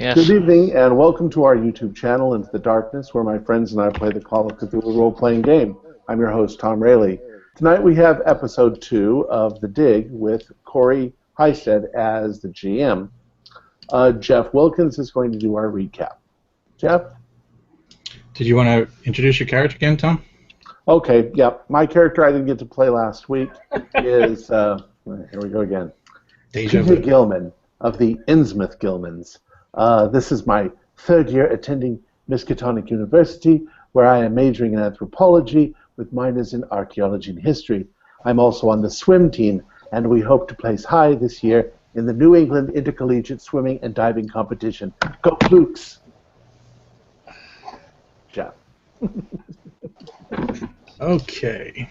Yes. Good evening, and welcome to our YouTube channel, Into the Darkness, where my friends and I play the Call of Cthulhu role-playing game. I'm your host, Tom Rayleigh. Tonight we have episode 2 of The Dig with Corey Heisted as the GM. Jeff Wilkins is going to do our recap. Jeff? Did you want to introduce your character again, Tom? Okay, yep. My character I didn't get to play last week is, here we go again, Peter Gilman of the Innsmouth Gilmans. This is my third year attending Miskatonic University, where I am majoring in anthropology with minors in archaeology and history. I'm also on the swim team, and we hope to place high this year in the New England Intercollegiate Swimming and Diving Competition. Go Flukes! Jeff. Okay.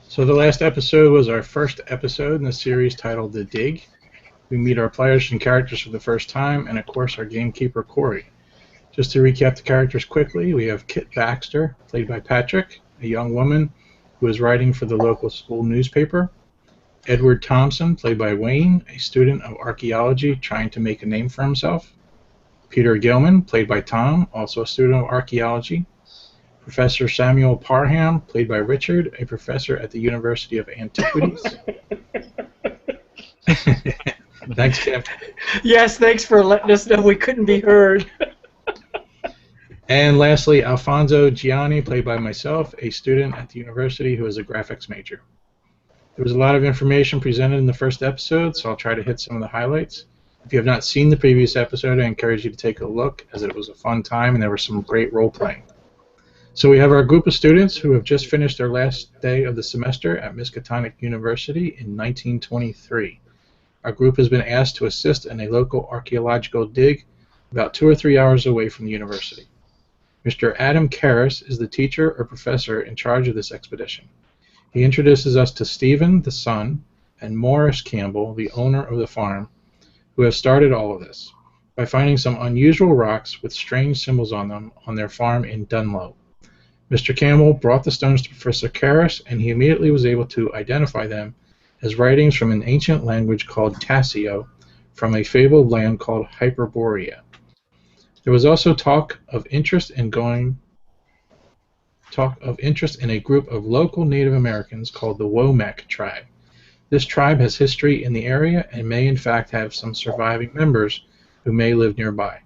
So the last episode was our first episode in the series titled The Dig. We meet our players and characters for the first time, and of course our gamekeeper, Corey. Just to recap the characters quickly, we have Kit Baxter, played by Patrick, a young woman who is writing for the local school newspaper. Edward Thompson, played by Wayne, a student of archaeology trying to make a name for himself. Peter Gilman, played by Tom, also a student of archaeology. Professor Samuel Parham, played by Richard, a professor at the University of Antiquities. Thanks, Kim. Yes, thanks for letting us know we couldn't be heard. And lastly, Alfonso Gianni, played by myself, a student at the university who is a graphics major. There was a lot of information presented in the first episode, so I'll try to hit some of the highlights. If you have not seen the previous episode, I encourage you to take a look, as it was a fun time and there was some great role-playing. So we have our group of students who have just finished their last day of the semester at Miskatonic University in 1923. Our group has been asked to assist in a local archaeological dig about 2 or 3 hours away from the university. Mr. Adam Karras is the teacher or professor in charge of this expedition. He introduces us to Stephen, the son, and Morris Campbell, the owner of the farm, who have started all of this by finding some unusual rocks with strange symbols on them on their farm in Dunlow. Mr. Campbell brought the stones to Professor Karras, and he immediately was able to identify them as writings from an ancient language called Tassio, from a fabled land called Hyperborea. There was also talk of interest in a group of local Native Americans called the Womack tribe. This tribe has history in the area and may in fact have some surviving members who may live nearby.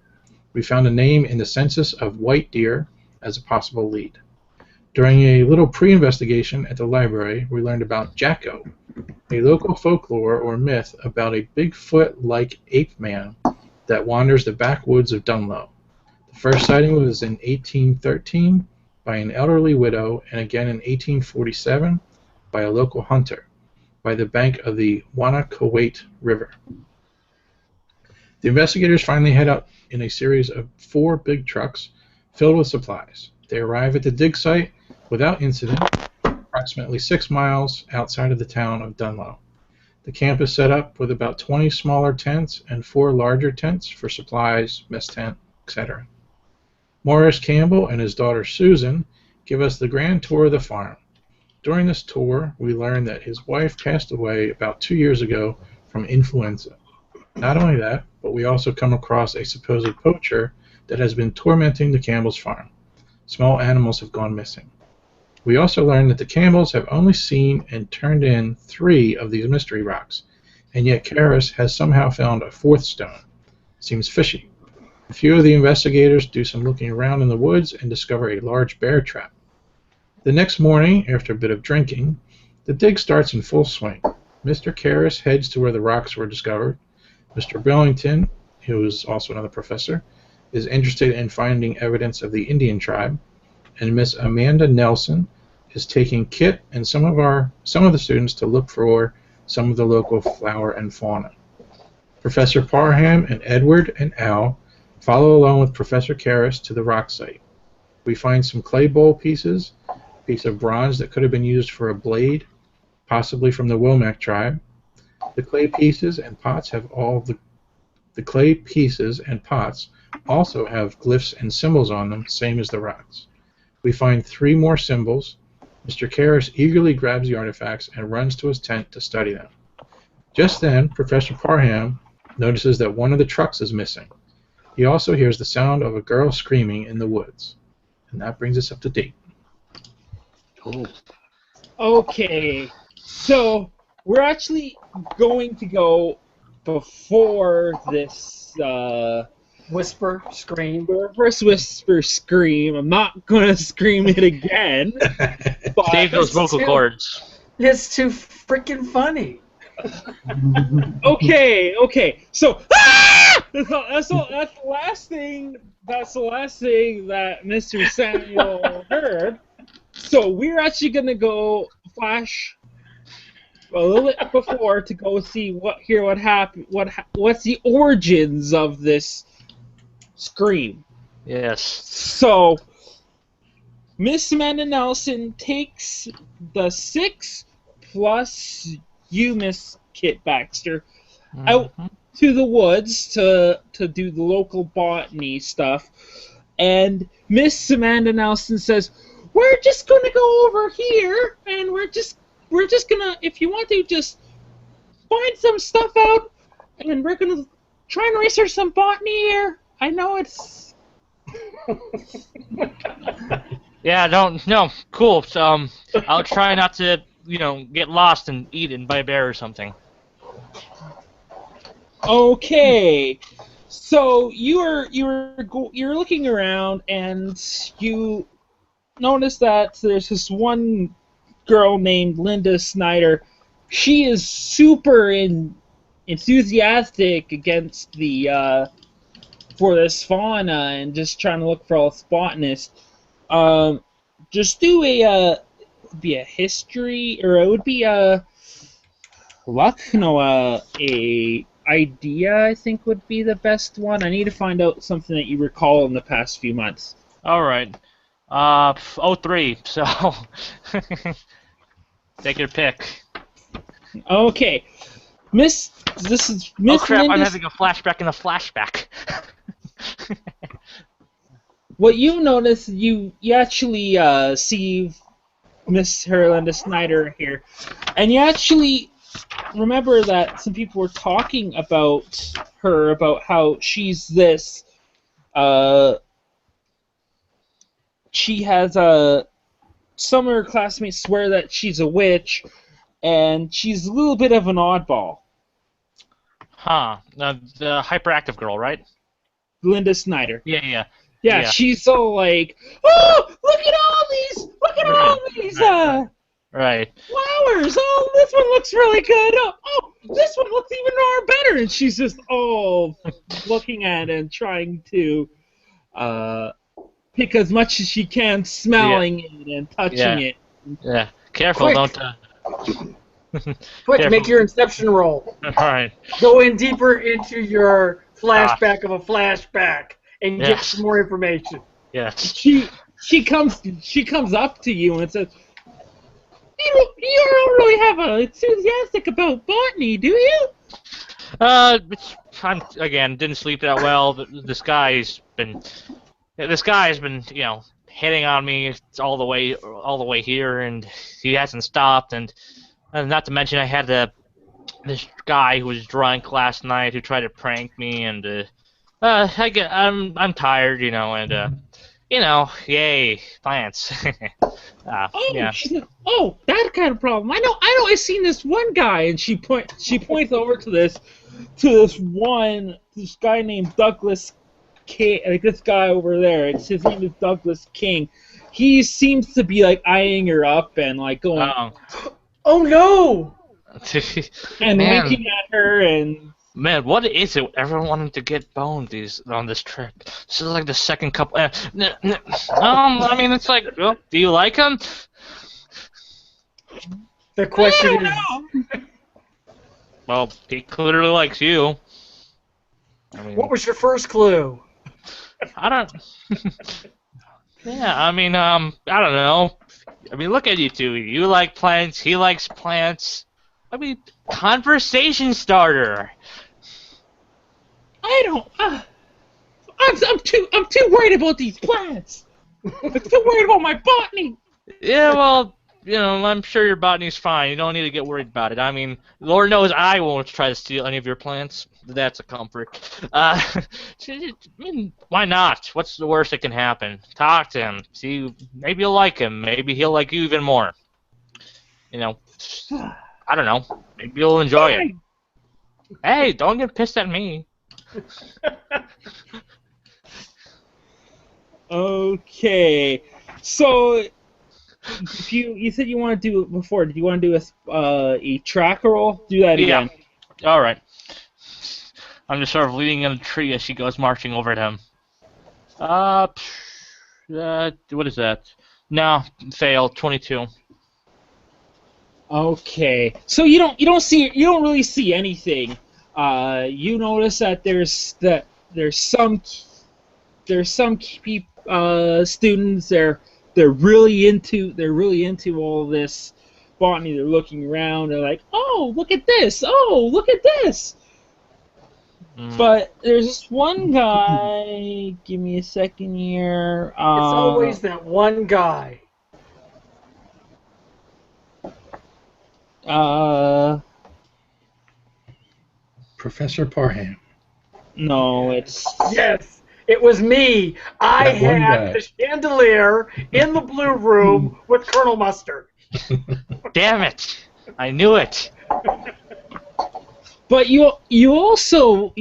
We found a name in the census of White Deer as a possible lead. During a little pre-investigation at the library, we learned about Jacko, a local folklore or myth about a Bigfoot-like ape man that wanders the backwoods of Dunlow. The first sighting was in 1813 by an elderly widow, and again in 1847 by a local hunter by the bank of the Wanakawait River. The investigators finally head out in a series of 4 big trucks filled with supplies. They arrive at the dig site without incident, approximately 6 miles outside of the town of Dunlow. The camp is set up with about 20 smaller tents and 4 larger tents for supplies, mess tent, etc. Morris Campbell and his daughter Susan give us the grand tour of the farm. During this tour, we learn that his wife passed away about 2 years ago from influenza. Not only that, but we also come across a supposed poacher that has been tormenting the Campbell's farm. Small animals have gone missing. We also learn that the Campbells have only seen and turned in 3 of these mystery rocks, and yet Karras has somehow found a 4th stone. Seems fishy. A few of the investigators do some looking around in the woods and discover a large bear trap. The next morning, after a bit of drinking, the dig starts in full swing. Mr. Karras heads to where the rocks were discovered. Mr. Billington, who is also another professor, is interested in finding evidence of the Indian tribe, and Miss Amanda Nelson is taking Kit and some of the students to look for some of the local flora and fauna. Professor Parham and Edward and Al follow along with Professor Karras to the rock site. We find some clay bowl pieces, a piece of bronze that could have been used for a blade, possibly from the Womack tribe. The clay pieces and pots also have glyphs and symbols on them, same as the rocks. We find 3 more symbols. Mr. Karras eagerly grabs the artifacts and runs to his tent to study them. Just then, Professor Parham notices that one of the trucks is missing. He also hears the sound of a girl screaming in the woods. And that brings us up to date. Oh. Okay, so we're actually going to go before this Whisper, scream. first whisper scream. I'm not going to scream it again. But Save those vocal cords. It's too freaking funny. Okay. So that's the last thing. That's the last thing that Mr. Samuel heard. So we're actually gonna go flash a little bit before to go see what happened. What's the origins of this scream? Yes. So Miss Amanda Nelson takes the 6 plus you, Miss Kit Baxter, out to the woods to do the local botany stuff, and Miss Amanda Nelson says, "We're just gonna go over here, and we're just gonna, if you want to, just find some stuff out, and we're gonna try and research some botany here. I know it's." Yeah, no, cool. So, I'll try not to, get lost and eaten by a bear or something. Okay, so you're looking around and you notice that there's this one girl named Linda Snyder. She is super enthusiastic against the for this fauna and just trying to look for all the botanists. Just do a history, or it would be a luck. No, a idea, I think, would be the best one. I need to find out something that you recall in the past few months. All right. 03. So, take your pick. Okay, this is Miss. Oh crap! Linda's, I'm having a flashback in a flashback. What you notice, you actually see Miss Linda Snyder here, and you actually remember that some people were talking about her, about how she's this. She has some of her classmates swear that she's a witch, and she's a little bit of an oddball. Huh? The hyperactive girl, right? Linda Snyder. Yeah. She's so like, oh, look at all these Right. flowers. Oh, this one looks really good. Oh, this one looks even more better. And she's just looking at it and trying to pick as much as she can, smelling it and touching it. Yeah. Careful, Quick. don't. Quick, Careful. make your inception roll. All right. Go in deeper into your flashback of a flashback and get Yes. some more information. Yes. She comes up to you and says, You don't really have a enthusiastic about botany, do you? Again, didn't sleep that well. This guy's been hitting on me all the way here, and he hasn't stopped. And not to mention, I had this guy who was drunk last night who tried to prank me, and I'm tired, and yay, plants. Yeah. She said, that kind of problem. I know. I've seen this one guy, and she points over to this guy named Douglas King. Like this guy over there. His name is Douglas King. He seems to be like eyeing her up and like going, Oh no! and Man. winking at her and. Man, what is it? Everyone wanting to get boned on this trip. This is like the second couple. I mean, it's like, well, do you like him? The question is, Well, he clearly likes you. I mean, what was your first clue? I don't. Yeah, I mean, I don't know. I mean, look at you two. You like plants. He likes plants. I mean, conversation starter. I don't. I'm too worried about these plants. I'm too worried about my botany. Yeah, well, I'm sure your botany's fine. You don't need to get worried about it. I mean, Lord knows I won't try to steal any of your plants. that's a comfort. I mean, why not? What's the worst that can happen? Talk to him. See, maybe you'll like him. Maybe he'll like you even more. You know, I don't know. Maybe you'll enjoy it. Hey, don't get pissed at me. Okay, so if you said you want to do it before, did you want to do a track roll? Do that again. Yeah. All right. I'm just sort of leaning on a tree as she goes marching over to him. What is that? No, fail. 22. Okay, so you don't really see anything. You notice that there's some students they're really into all this botany. They're looking around. They're like, oh, look at this! Oh, look at this! But there's this one guy. Give me a second here. It's always that one guy. Professor Parham. No, it's... Yes, it was me. I had the chandelier in the blue room with Colonel Mustard. Damn it! I knew it. But you also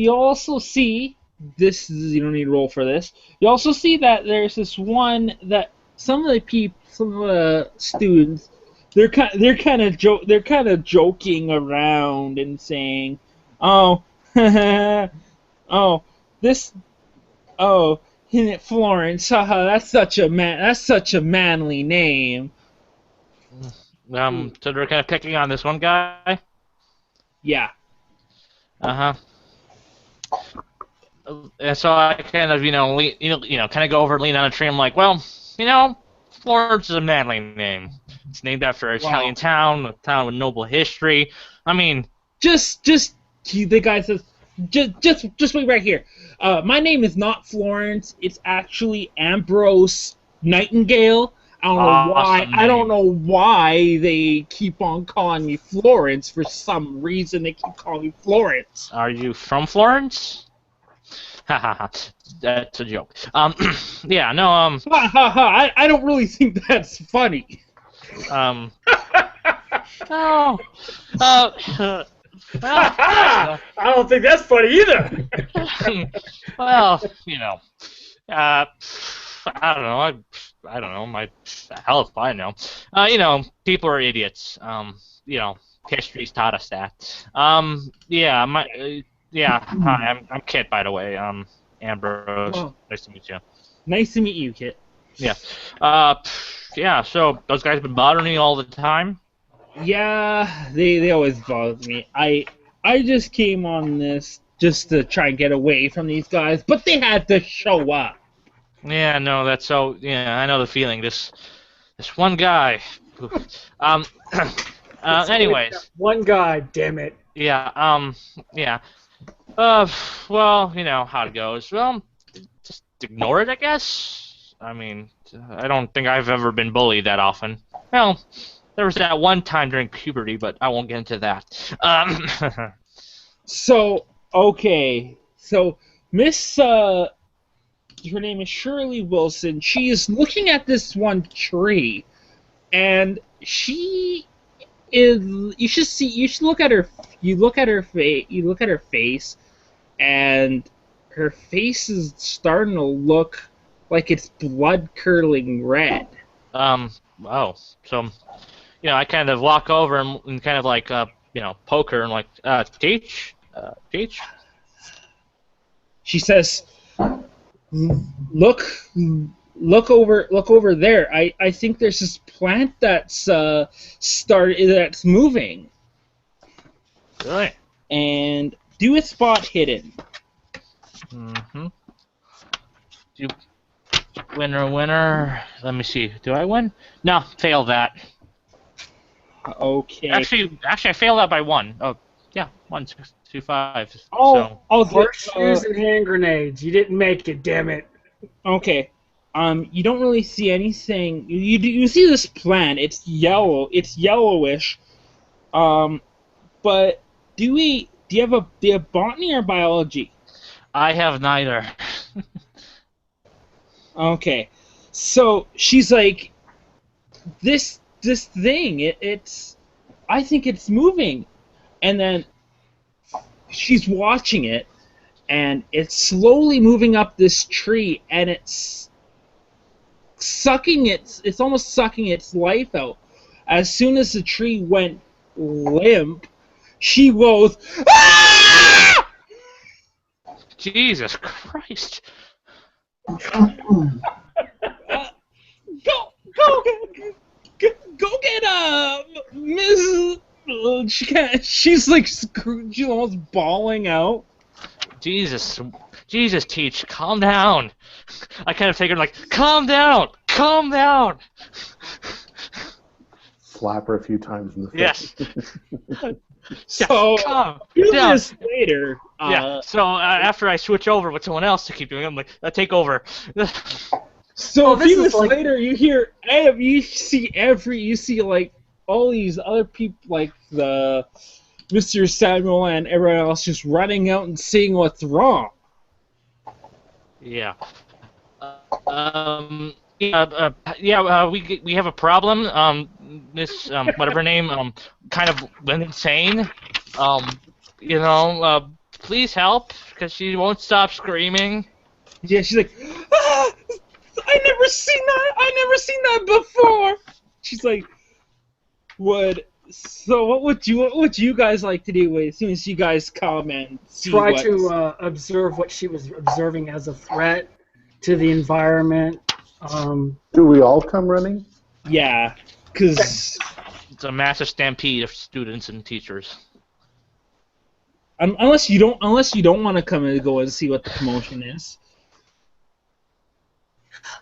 see this. You don't need to roll for this. You also see that there's this one that some of the students, they're kind of joking around and saying, oh, oh, this, oh, Florence, haha, that's such a manly name. So they're kind of picking on this one guy. Yeah. And so I kind of, kind of go over and lean on a tree. I'm like, well, Florence is a manly name. It's named after an Italian town, a town with noble history. I mean, the guy says, just wait right here. My name is not Florence. It's actually Ambrose Nightingale. I don't know why they keep on calling me Florence. For some reason, they keep calling me Florence. Are you from Florence? Ha ha ha. That's a joke. Yeah, no, Ha ha ha. I don't really think that's funny. No. I don't think that's funny either. Well, I don't know. I don't know. Hell if I know. People are idiots. History's taught us that. Hi, I'm Kit, by the way. Ambrose. Oh. Nice to meet you. Nice to meet you, Kit. Yeah. So those guys been bothering you all the time? Yeah, they always bother me. I just came on this just to try and get away from these guys, but they had to show up. Yeah, no, that's so. Yeah, I know the feeling. This one guy. Anyways. One guy, damn it. Yeah. Yeah. Well, you know how it goes. Well, just ignore it, I guess. I mean, I don't think I've ever been bullied that often. Well, there was that one time during puberty, but I won't get into that. So, okay. So, Miss, her name is Shirley Wilson. She is looking at this one tree, and she is. You should look at her. You look at her face, and her face is starting to look like it's blood curdling red. Oh, so, I kind of walk over and kind of like, poke her and like, Teach? Teach? She says, look over there. I think there's this plant that's moving. Really? And do a spot hidden. Mm-hmm. Winner. Let me see. Do I win? No, fail that. Okay. Actually, I failed that by 1. Oh, yeah, 1, 6, 2, 5. Horseshoes and hand grenades. You didn't make it, damn it. Okay. You don't really see anything. You see this plant. It's yellow. It's yellowish. But do do you have botany or biology? I have neither. Okay, so she's like, this thing, I think it's moving, and then she's watching it, and it's slowly moving up this tree, and it's almost sucking its life out. As soon as the tree went limp, she goes, "Ah!" Jesus Christ! Go get Miss. She's like she's almost bawling out. Jesus, Teach, calm down. I kind of take her like, calm down. Slap her a few times in the face. Yes. So, calm few down. minutes later, Yeah. So after I switch over with someone else to keep doing it, I'm like, take over. So a this few is minutes later, you hear, you see like all these other people, like the Mr. Samuel and everyone else, just running out and seeing what's wrong. Yeah. We have a problem. Miss whatever her name kind of went insane. Please help because she won't stop screaming. Yeah, she's like, ah, I never seen that before. She's like, what would you guys like to do as soon as you guys come and see Try to observe what she was observing as a threat to the environment. Do we all come running? Yeah, because it's a massive stampede of students and teachers. Unless you don't want to come and go and see what the commotion is.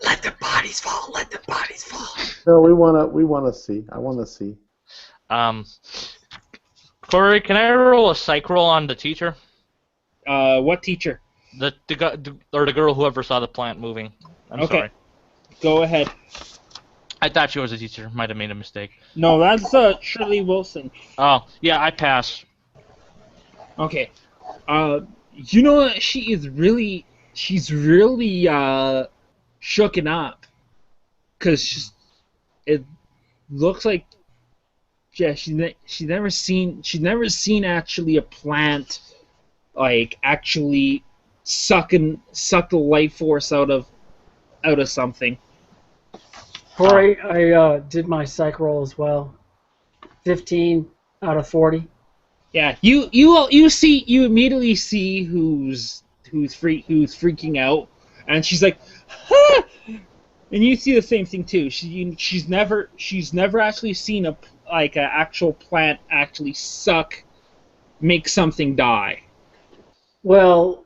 Let the bodies fall. Let the bodies fall. No, we wanna see. I wanna see. Corey, can I roll a psych roll on the teacher? What teacher? The girl whoever saw the plant moving. I'm sorry. Go ahead. I thought she was a teacher. Might have made a mistake. No, that's Shirley Wilson. Oh, yeah, I pass. Okay. You know that she's really shooken up, cause it looks like she's never seen actually a plant like actually suck the life force out of something. Corey, I did my psych roll as well. 15 out of 40. Yeah, you immediately see who's freaking out, and she's like, ah! And you see the same thing too. She's never actually seen an actual plant actually make something die. Well,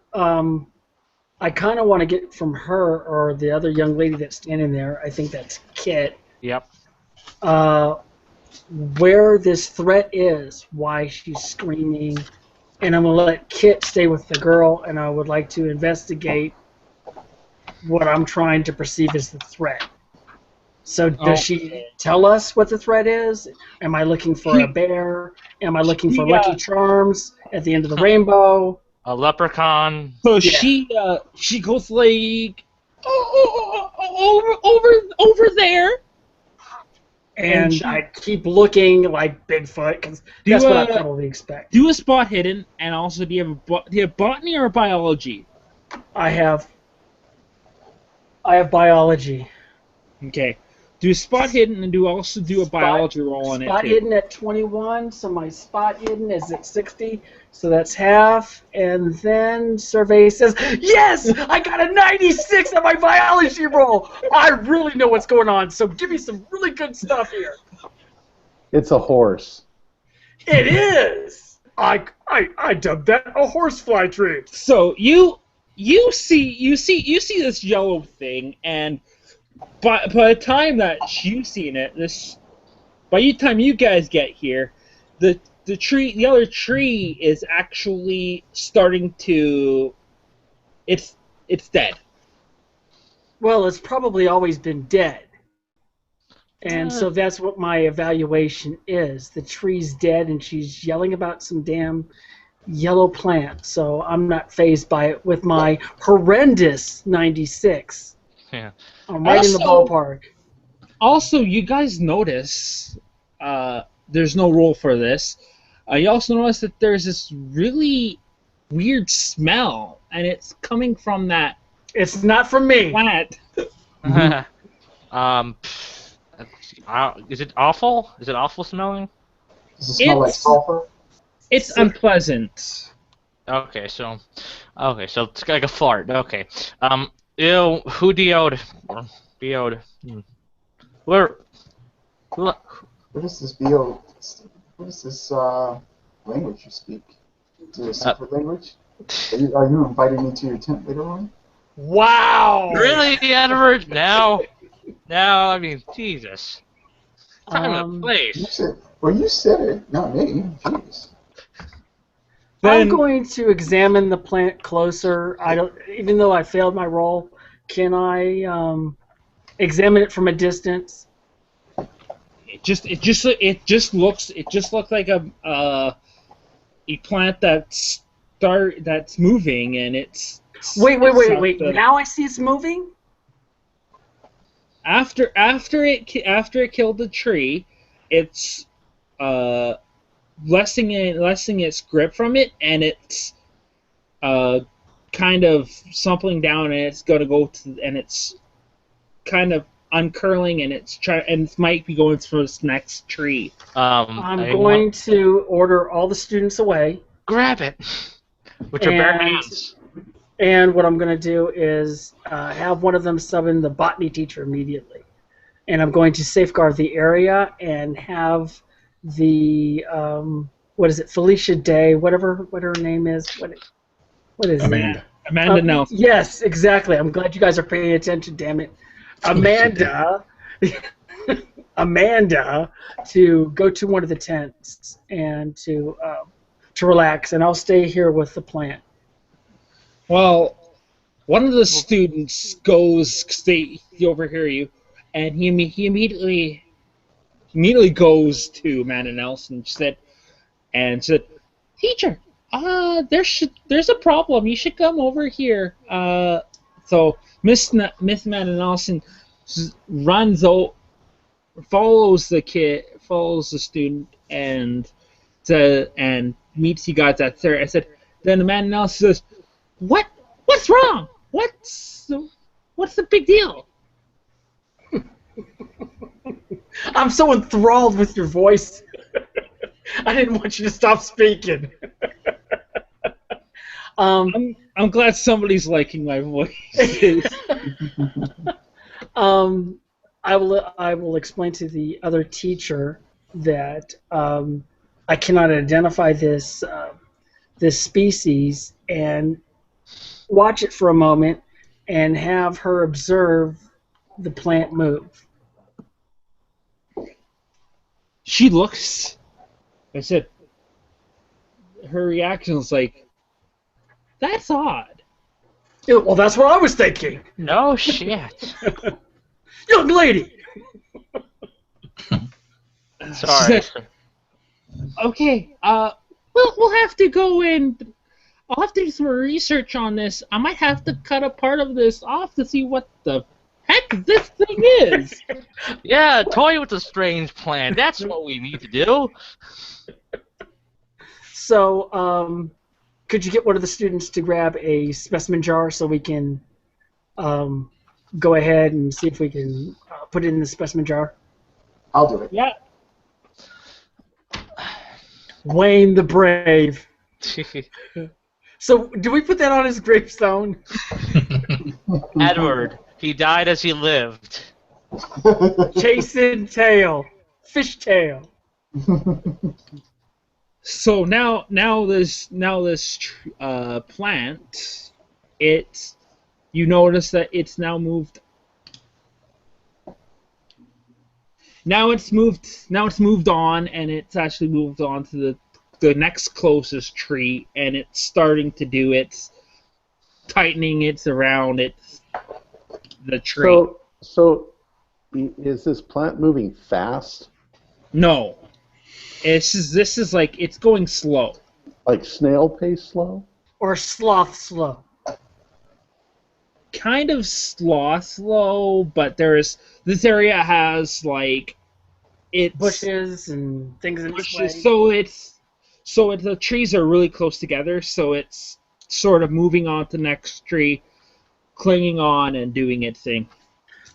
I kind of want to get from her or the other young lady that's standing there. I think that's Kit. Yep. Where this threat is, why she's screaming, and I'm going to let Kit stay with the girl, and I would like to investigate what I'm trying to perceive as the threat. So does she tell us what the threat is? Am I looking for a bear? Am I looking for Lucky Charms at the end of the rainbow? A leprechaun. So yeah. she goes like, over there. And I keep looking like Bigfoot, because that's what I probably expect. Do a spot hidden, and also do you have botany or biology? I have biology. Okay. Do a spot hidden, and also do a biology roll on it, too. Spot hidden at 21, so my spot hidden is at 60, so that's half. And then survey says, yes! I got a 96 on my biology roll! I really know what's going on, so give me some really good stuff here. It's a horse. It is! I dubbed that a horsefly tree. So you see this yellow thing, and by the time that you've seen it, by the time you guys get here, the other tree is actually starting to, it's dead. Well, it's probably always been dead. And so that's what my evaluation is. The tree's dead, and she's yelling about some damn yellow plant, so I'm not phased by it with my horrendous 96. Yeah. I'm right in the ballpark. Also, you guys notice, there's no rule for this. You also notice that there's this really weird smell, and it's coming from that It's not from me. plant. Is it awful? Is it awful smelling? Does it smell like sulfur? It's unpleasant. Okay, so it's like a fart. Okay. Ew, who DO'd? BO'd. Where? What is this What is this language you speak? Is it a secret language? Are you inviting me to your tent later on? Wow! Really, Edward? Now, I mean, Jesus. Time and place. You said it, not me. Jeez. I'm going to examine the plant closer. Even though I failed my roll, can I examine it from a distance? It just looks like a plant that's moving, and it's wait. Now I see it's moving. After it killed the tree, it's lessening its grip from it, and it's kind of sumpling down, and it's going to go to, and it's kind of uncurling, and it might be going for its next tree. I'm going to order all the students away. Grab it with your bare hands. And what I'm going to do is have one of them summon the botany teacher immediately. And I'm going to safeguard the area and have the, Felicia Day, what her name is. What is Amanda. it? Amanda Nelson. Yes, exactly. I'm glad you guys are paying attention, damn it. Amanda to go to one of the tents and to relax, and I'll stay here with the plant. Well, one of the students goes, they overhear you, and he immediately goes to Amanda Nelson and said, "Teacher, there's a problem. You should come over here." So Miss Amanda Nelson runs out, follows the student, and meets you guys at there. I said, then Amanda Nelson says, What's wrong? What's the big deal?" I'm so enthralled with your voice. I didn't want you to stop speaking. I'm glad somebody's liking my voice. I will explain to the other teacher that I cannot identify this species, and watch it for a moment and have her observe the plant move. She looks. I said, her reaction is like, "That's odd." Yeah, well, that's what I was thinking. No shit. Young lady. Sorry. Said, okay. We'll have to go and I'll have to do some research on this. I might have to cut a part of this off to see what the heck this thing is. Yeah, toy with a strange plant. That's what we need to do. So, could you get one of the students to grab a specimen jar so we can go ahead and see if we can put it in the specimen jar? I'll do it. Yeah. Wayne the Brave. So, do we put that on his gravestone? Edward, he died as he lived. Chasing tail. Fish tail. So now this plant, you notice that it's now moved. Now it's moved on, and it's actually moved on to the next closest tree, and it's starting to do its tightening its around the tree. So is this plant moving fast? No. This is like it's going slow. like snail pace slow? Or sloth slow? Kind of slow, but this area has like it's bushes and things in its way. So the trees are really close together, so it's sort of moving on to the next tree, clinging on and doing its thing.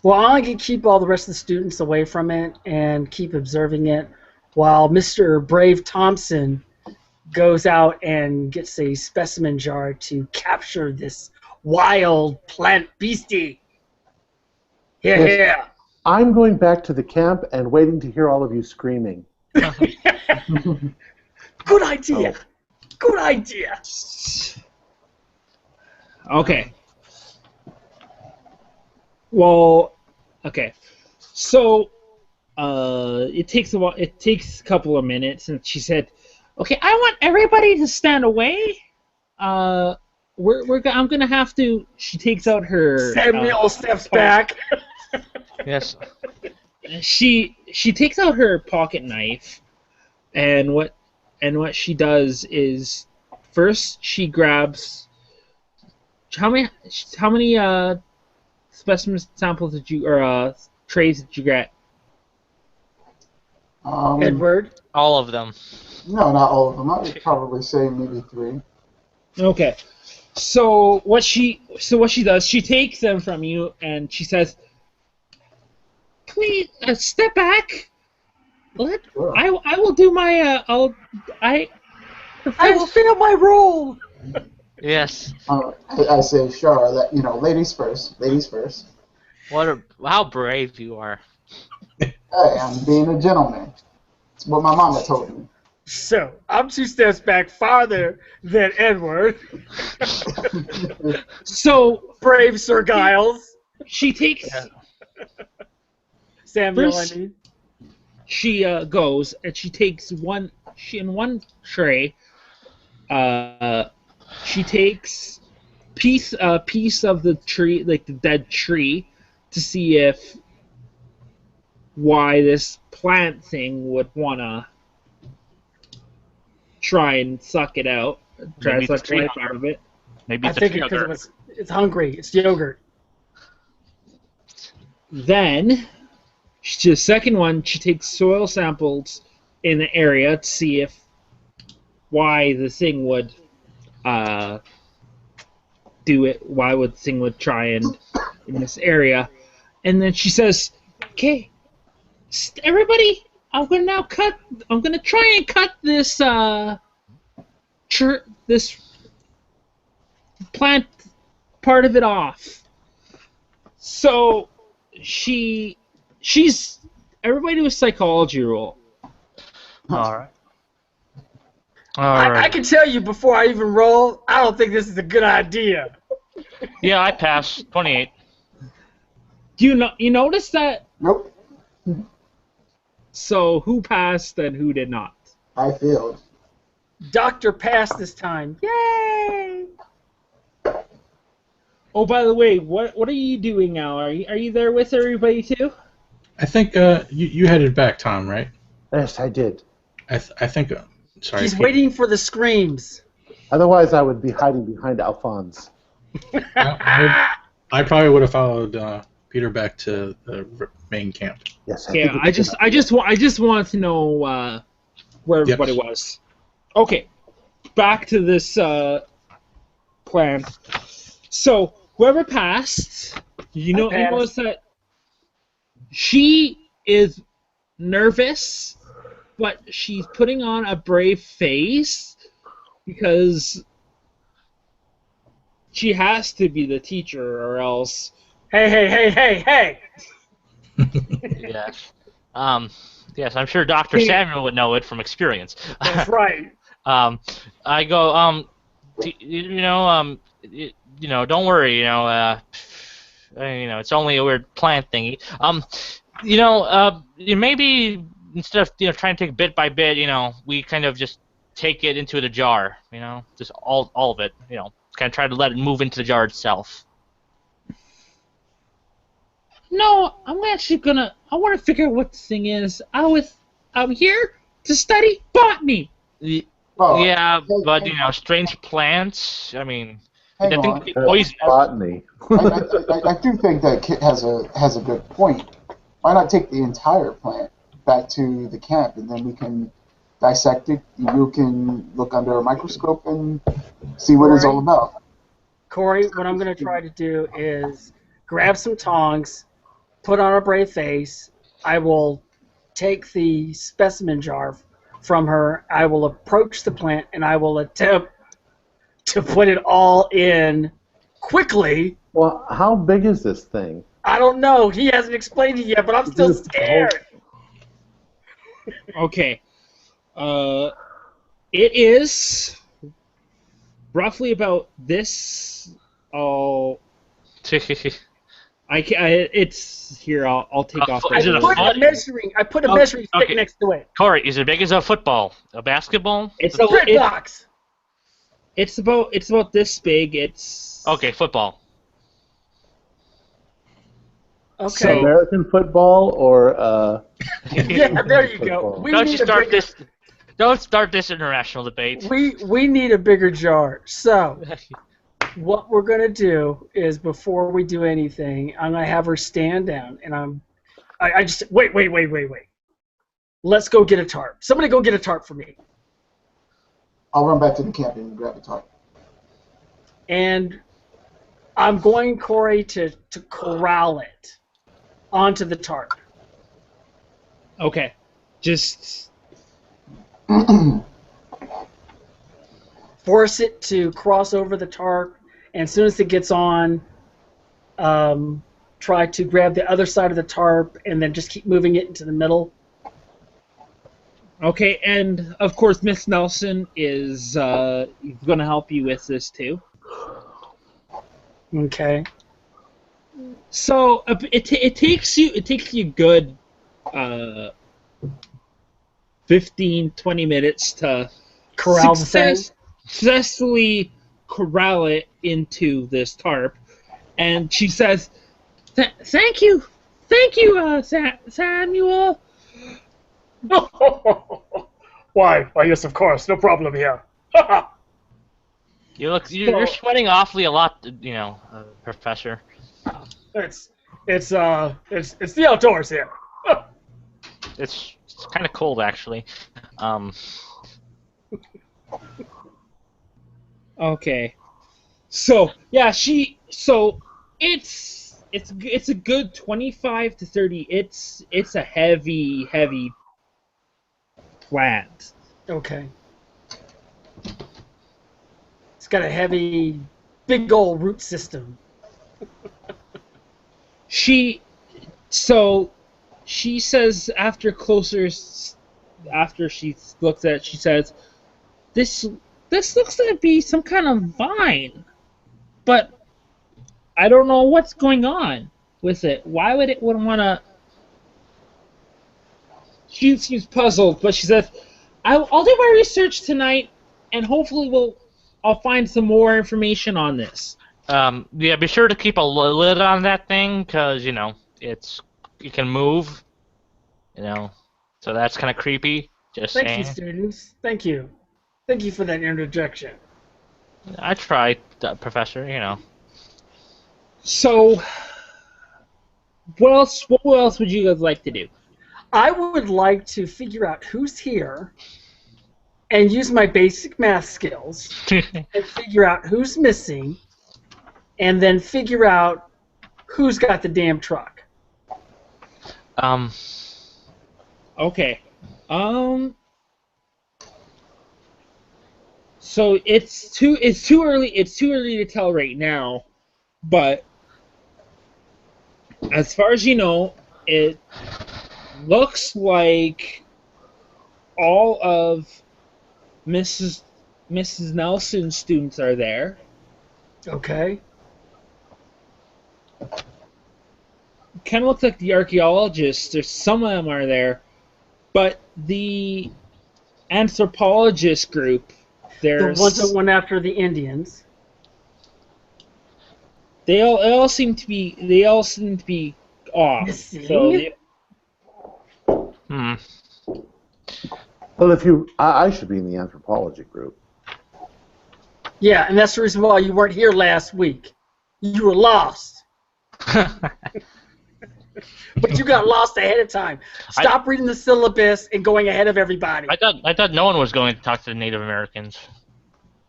Well, I can keep all the rest of the students away from it and keep observing it while Mr. Brave Thompson goes out and gets a specimen jar to capture this wild plant beastie. Here. I'm going back to the camp and waiting to hear all of you screaming. Good idea. Good idea. Okay. Well, okay. So, it takes a while. It takes a couple of minutes, and she said, "Okay, I want everybody to stand away. I'm gonna have to." She takes out her. Samuel steps back. Yes. She takes out her pocket knife, and what she does is first she grabs how many specimen samples did you or trays did you get? Edward? All of them. No, not all of them. I would probably say maybe 3. Okay. So what she does, she takes them from you and she says, "Please step back. Sure. I will do my I will fill my role." Yes. I say, sure. Ladies first. Ladies first. How brave you are. Hey, I'm being a gentleman. It's what my mama told me. So, I'm 2 steps back farther than Edward. So brave Sir Giles. She takes Samuel, first, I mean. She goes and she takes in one tray. She takes piece of the tree, like the dead tree, to see why this plant thing would wanna try and suck it out, try to suck the life out of it. Maybe I think because it's hungry. It's yogurt. Then, the second one, she takes soil samples in the area to see why the thing would do it. Why would the thing would try and in this area? And then she says, "Okay, everybody, I'm gonna try and cut this this plant part of it off." So she's everybody do a psychology roll. All right. I can tell you before I even roll, I don't think this is a good idea. Yeah, I passed. 28. Do you notice that? Nope. So who passed and who did not? I failed. Doctor passed this time. Yay! Oh, by the way, what are you doing now? Are you there with everybody too? I think you headed back, Tom, right? Yes, I did. I think. Sorry. He's waiting for the screams. Otherwise, I would be hiding behind Alphonse. I probably would have followed Peter back to the main camp. Yes. I just wanted to know where everybody was. Okay, back to this plan. So whoever passed, you notice that she is nervous, but she's putting on a brave face because she has to be the teacher, or else. Hey! Yes. Yes, I'm sure Dr. Samuel would know it from experience. That's right. I go, don't worry, it's only a weird plant thingy. Maybe instead of trying to take bit by bit, we kind of just take it into the jar, just all of it, kind of try to let it move into the jar itself. No, I want to figure out what this thing is. I'm here to study botany. Well, Yeah, hey, but hey, strange plants. I mean, hang I think on. poison. Botany. I do think that Kit has a good point. Why not take the entire plant back to the camp, and then we can dissect it. You can look under a microscope and see what it's all about. Corey, what I'm going to try to do is grab some tongs, put on a brave face. I will take the specimen jar from her. I will approach the plant, and I will attempt to put it all in quickly. Well, how big is this thing? I don't know. He hasn't explained it yet, but I'm still scared. Okay. It is roughly about this. It's here. I'll take off. Is it a foot? I put a measuring stick next to it. Corey, is it big as a football? A basketball? It's a brick box. It's about this big. It's okay. Football. Okay. So American football or yeah, there you go. Don't start this international debate. We need a bigger jar. So what we're gonna do is before we do anything, I'm gonna have her stand down, and I just wait. Let's go get a tarp. Somebody go get a tarp for me. I'll run back to the camp and grab a tarp. And I'm going, Corey, to corral it onto the tarp. Okay. Just force it to cross over the tarp, and as soon as it gets on, try to grab the other side of the tarp and then just keep moving it into the middle. Okay, and of course Miss Nelson is going to help you with this too. Okay. So it takes you good 15-20 minutes to corral successfully corral it into this tarp, and she says, "Thank you, Samuel." Why, yes, of course, no problem here. You're sweating awfully a lot, Professor. It's the outdoors here. It's kind of cold, actually. Okay. So yeah, it's a good 25 to 30. It's a heavy plant. Okay. It's got a heavy, big old root system. She says after she looks at it, she says, This looks to be some kind of vine, but I don't know what's going on with it. Why would it want to? She seems puzzled, but she says, I'll do my research tonight, and hopefully I'll find some more information on this. Yeah, be sure to keep a lid on that thing, because, it can move, so that's kind of creepy. Thank you, students. Thank you. Thank you for that interjection. I tried, Professor, So, what else would you guys like to do? I would like to figure out who's here and use my basic math skills and figure out who's missing and then figure out who's got the damn truck. Okay. So it's too early to tell right now, but as far as you know, it looks like all of Mrs. Nelson's students are there. Okay. Kind of looks like the archaeologists. Some of them are there, but the anthropologist group. The ones that went after the Indians. They all seem to be off. Missing? So Well, I should be in the anthropology group. Yeah, and that's the reason why you weren't here last week. You were lost. But you got lost ahead of time. Stop reading the syllabus and going ahead of everybody. I thought no one was going to talk to the Native Americans.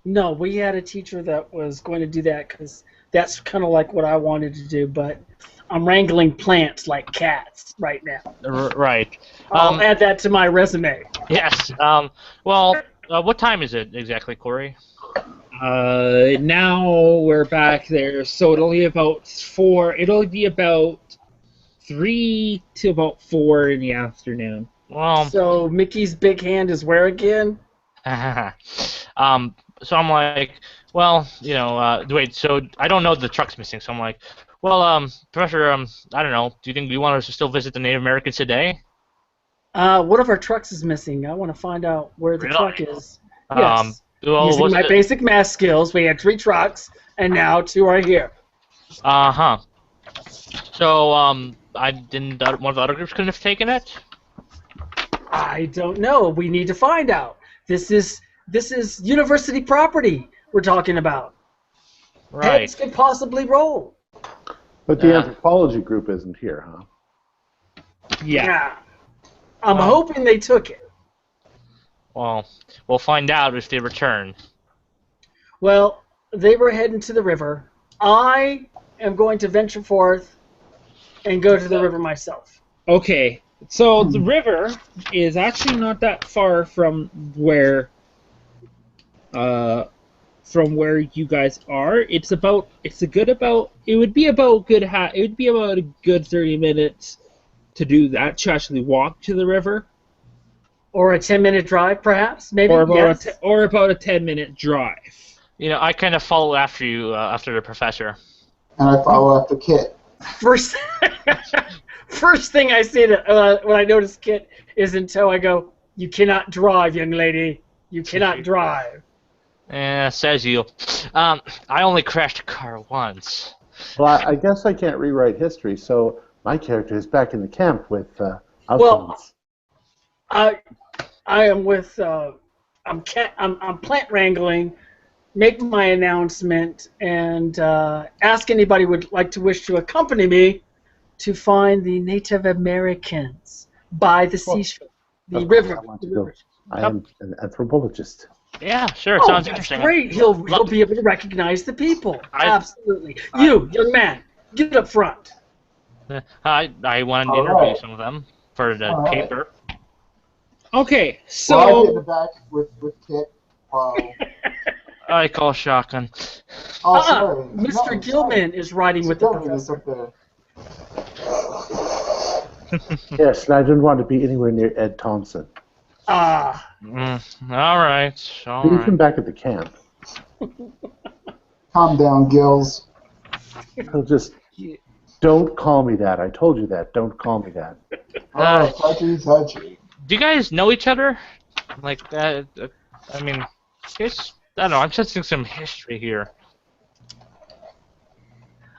No, we had a teacher that was going to do that because that's kind of like what I wanted to do, but I'm wrangling plants like cats right now. Right. I'll add that to my resume. Yes. Well, what time is it exactly, Corey? Now we're back there, so it'll be about 4. It'll be about 3 to about 4 in the afternoon. Well. So Mickey's big hand is where again? So I'm like, well, wait. So I don't know the truck's missing. So I'm like, well, Professor, I don't know. Do you think you want us to still visit the Native Americans today? One of our trucks is missing. I want to find out where the truck is. Yes. Well, using my basic math skills, we had 3 trucks, and now 2 are here. Uh-huh. So, I didn't. One of the other groups couldn't have taken it? I don't know. We need to find out. This is university property we're talking about. Right. Heads could possibly roll. But the anthropology group isn't here, huh? Yeah. I'm hoping they took it. Well, we'll find out if they return. Well, they were heading to the river. I am going to venture forth and go to the river myself. Okay, so the river is actually not that far from where you guys are. It would be about a good 30 minutes to do that, to actually walk to the river. Or a 10-minute drive, perhaps, maybe. Or about a 10-minute drive. I kind of follow after you, after the professor. And I follow after Kit. First thing I say when I notice Kit is in tow, I go, "You cannot drive, young lady. You cannot drive." Says you. I only crashed a car once. Well, I guess I can't rewrite history, so my character is back in the camp with outcomes. Well, I am with I'm plant wrangling, make my announcement, and ask anybody who would like to wish to accompany me to find the Native Americans by the seashore, the river. I am an anthropologist. Yeah, sure. Sounds interesting. Great. He'll be able to recognize the people. Absolutely. You, young man, get up front. I wanted to interview some of them for the paper. Okay, so I'll get in the back with Kit. I call shotgun. Oh, sorry. Mr. Gilman is riding with the professor. Yes, and I didn't want to be anywhere near Ed Thompson. All right. Leave him back at the camp. Calm down, Gills. Don't call me that. I told you that. Don't call me that. Touchy. Do you guys know each other? Like that? I mean, I guess, I don't know. I'm sensing some history here.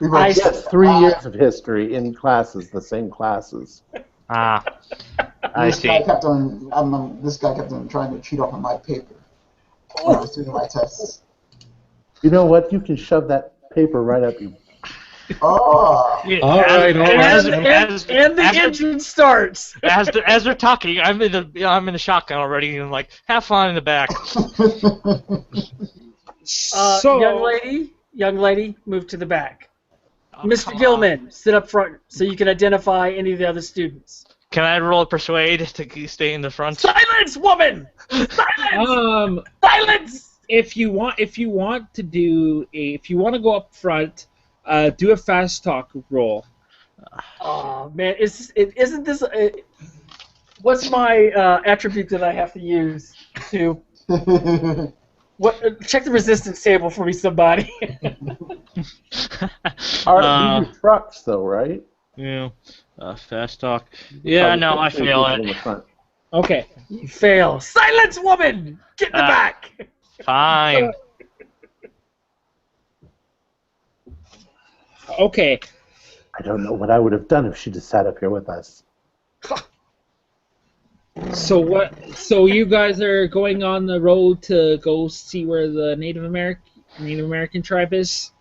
Yes, 3 years of history in classes, the same classes. I see. This guy kept on trying to cheat off of my paper when I was doing my tests. You know what? You can shove that paper right up your... Oh! Yeah, all right. And the engine starts. As they're talking, I'm in the shotgun already, and I'm like, have fun in the back. Young lady, move to the back. Mr. Gilman, sit up front so you can identify any of the other students. Can I roll persuade to stay in the front? Silence, woman! Silence! Silence! If you want to go up front, do a fast talk roll. Oh man, isn't this? What's my attribute that I have to use to? Check the resistance table for me, somebody. These are trucks, though, right? Yeah. Fast talk. Yeah, no, I fail it. Okay. You fail. Silence, woman! Get in the back! Fine. Okay. I don't know what I would have done if she'd have sat up here with us. So what? So you guys are going on the road to go see where the Native American tribe is?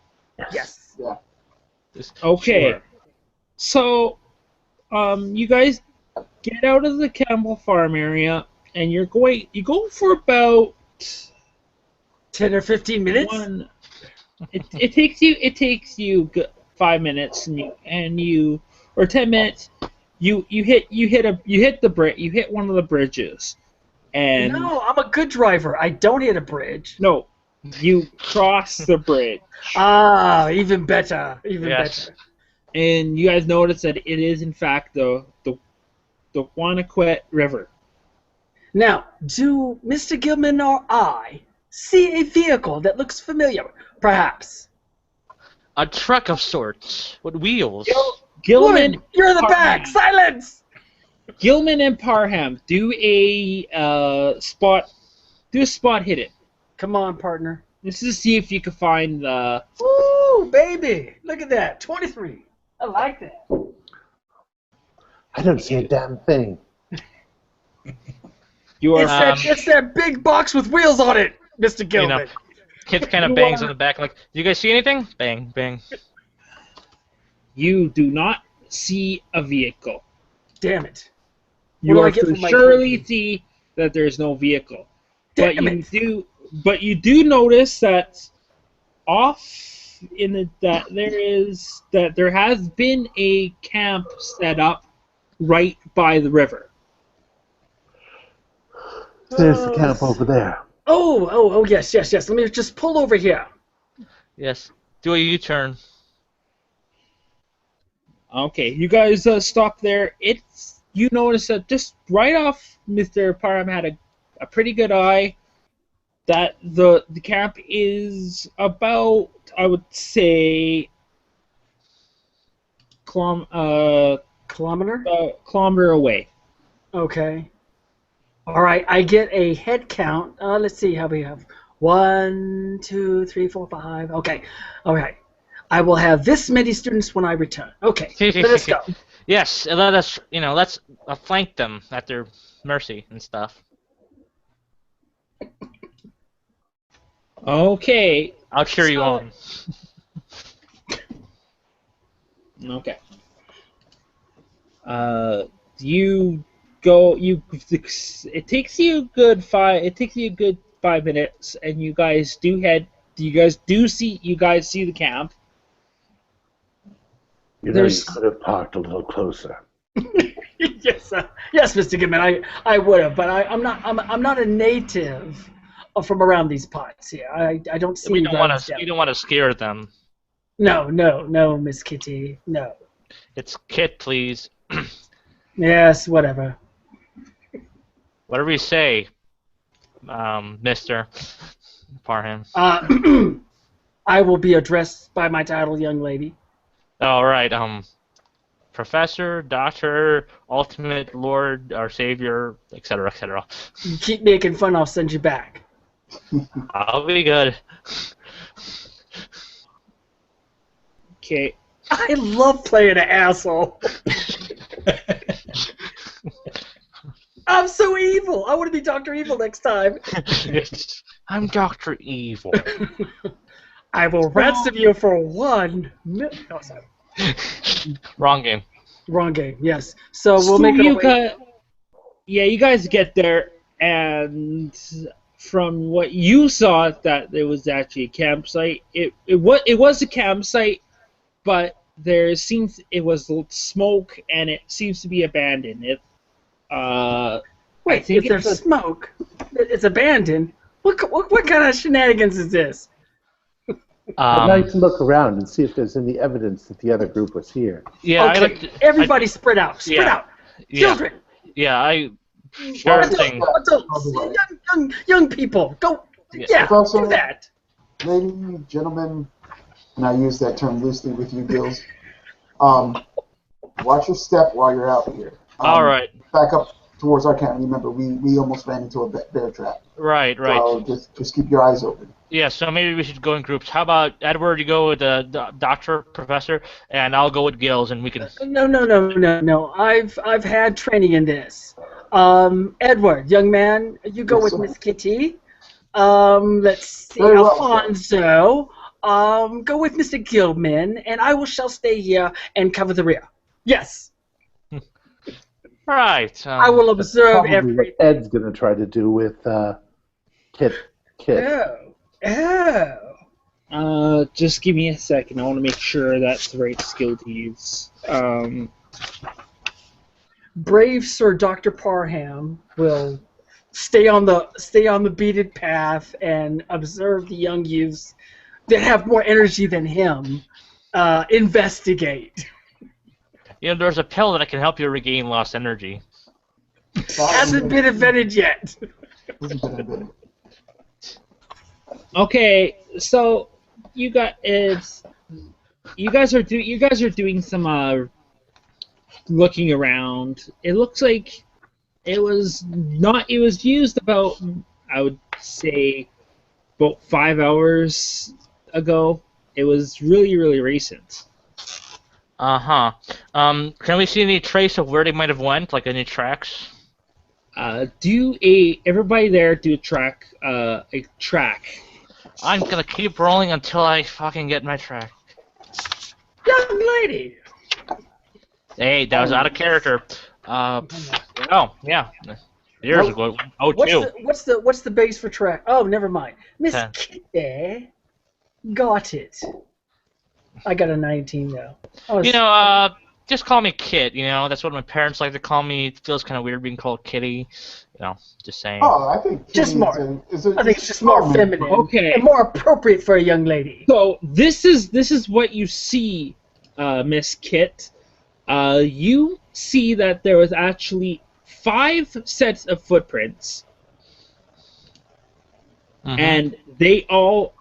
Yes. Yeah. Okay. Sure. So, you guys get out of the Campbell Farm area, and you go for about 10 or 15 minutes? it takes you 5 minutes, or 10 minutes. You hit one of the bridges, and No, I'm a good driver. I don't hit a bridge. no, you cross the bridge, Ah, even better. Even Yes. better. and you guys notice that it is in fact the Wanaquet River. Now, do Mr. Gilman or I see a vehicle that looks familiar? Perhaps. A truck of sorts with wheels. Gilman, Wood, you're in the Parham. back. Silence. Gilman and Parham, do a spot hidden. Come on, partner. This is to see if you can find the. Ooh, baby. Look at that. 23. I like that. I don't see a damn thing. You are. It's that big box with wheels on it, Mr. Gilman. Kid kind of bangs on the back like, "You guys see anything?" Bang, bang. You do not see a vehicle. Damn it. You What do I are get for for my surely 20? see that there's no vehicle. Damn it. But you do notice that off there has been a camp set up right by the river. There's the camp over there. Oh, yes. Let me just pull over here. Yes. Do a U-turn. Okay, you guys stop there. You notice that just right off, Mr. Parham had a pretty good eye that the camp is about, I would say, Kilometer? kilometer away. Okay. All right, I get a head count. Let's see how we have. 1, 2, 3, 4, 5. Okay. All right. I will have this many students when I return. Okay. Let us go. Yes, and let's flank them at their mercy and stuff. Okay. I'll cheer you on. Okay. You go. It takes you a good 5 minutes, and you guys see the camp. You know, you could have parked a little closer. Yes, Mr. Goodman. I would have, but I'm not a native from around these parts here. I don't see. We don't want to scare them. No, Miss Kitty. No. It's Kit, please. Yes, whatever. Whatever you say, Mr. Parham. I will be addressed by my title, young lady. All right. Professor, Doctor, Ultimate Lord, our Savior, etc., etc. You keep making fun, I'll send you back. I'll be good. Okay. I love playing an asshole. I'm so evil. I want to be Dr. Evil next time. Yes. I'm Dr. Evil. I will ransom you for 1 million. Oh, sorry. Wrong game. Wrong game, yes. So we'll make it you guys get there, and from what you saw, that there was actually a campsite. It was a campsite, but it was smoke, and it seems to be abandoned. Wait, if there's smoke, it's abandoned. What kind of shenanigans is this? I'd like to look around and see if there's any evidence that the other group was here. Yeah, okay, everybody spread out. Spread out. Children. Yeah, sure thing. Adults, young people. Go. Yeah, Also, do that. Ladies, gentlemen, and I use that term loosely with you, Gills. Watch your step while you're out here. All right. Back up towards our camp. Remember, we almost ran into a bear trap. Right. So just keep your eyes open. Yeah, so maybe we should go in groups. How about, Edward, you go with the doctor, professor, and I'll go with Gills, and we can... No. I've had training in this. Edward, young man, you go Yes, with sir. Miss Kitty. Let's see, Very well, Alfonso. Go with Mr. Gilman, and I shall stay here and cover the rear. Yes, Right. I will observe Probably every. what Ed's going to try to do with Kit. Oh. Just give me a second. I want to make sure that's the right skill to use. Brave Sir Dr. Parham will stay on the beaded path and observe the young youths that have more energy than him. Investigate. You know, there's a pill that can help you regain lost energy. Hasn't been invented yet. Okay, so you guys are doing some looking around. It looks like it was used about, I would say, about 5 hours ago. It was really, really recent. Uh-huh. Can we see any trace of where they might have went, like any tracks? Everybody there do a track. I'm gonna keep rolling until I fucking get my track. Young lady. Hey, that was out of character. Oh, yeah. Years ago. Oh, two. What's the base for track? Oh, never mind. Miss 10. Kitty got it. I got a 19 now. You know, just call me Kit, you know, that's what my parents like to call me. It feels kind of weird being called Kitty, you know, just saying. Oh, I think Just Kitty more. is I think it's just more feminine. Okay. And more appropriate for a young lady. So this is what you see, Miss Kit. You see that there was actually 5 sets of footprints, and they all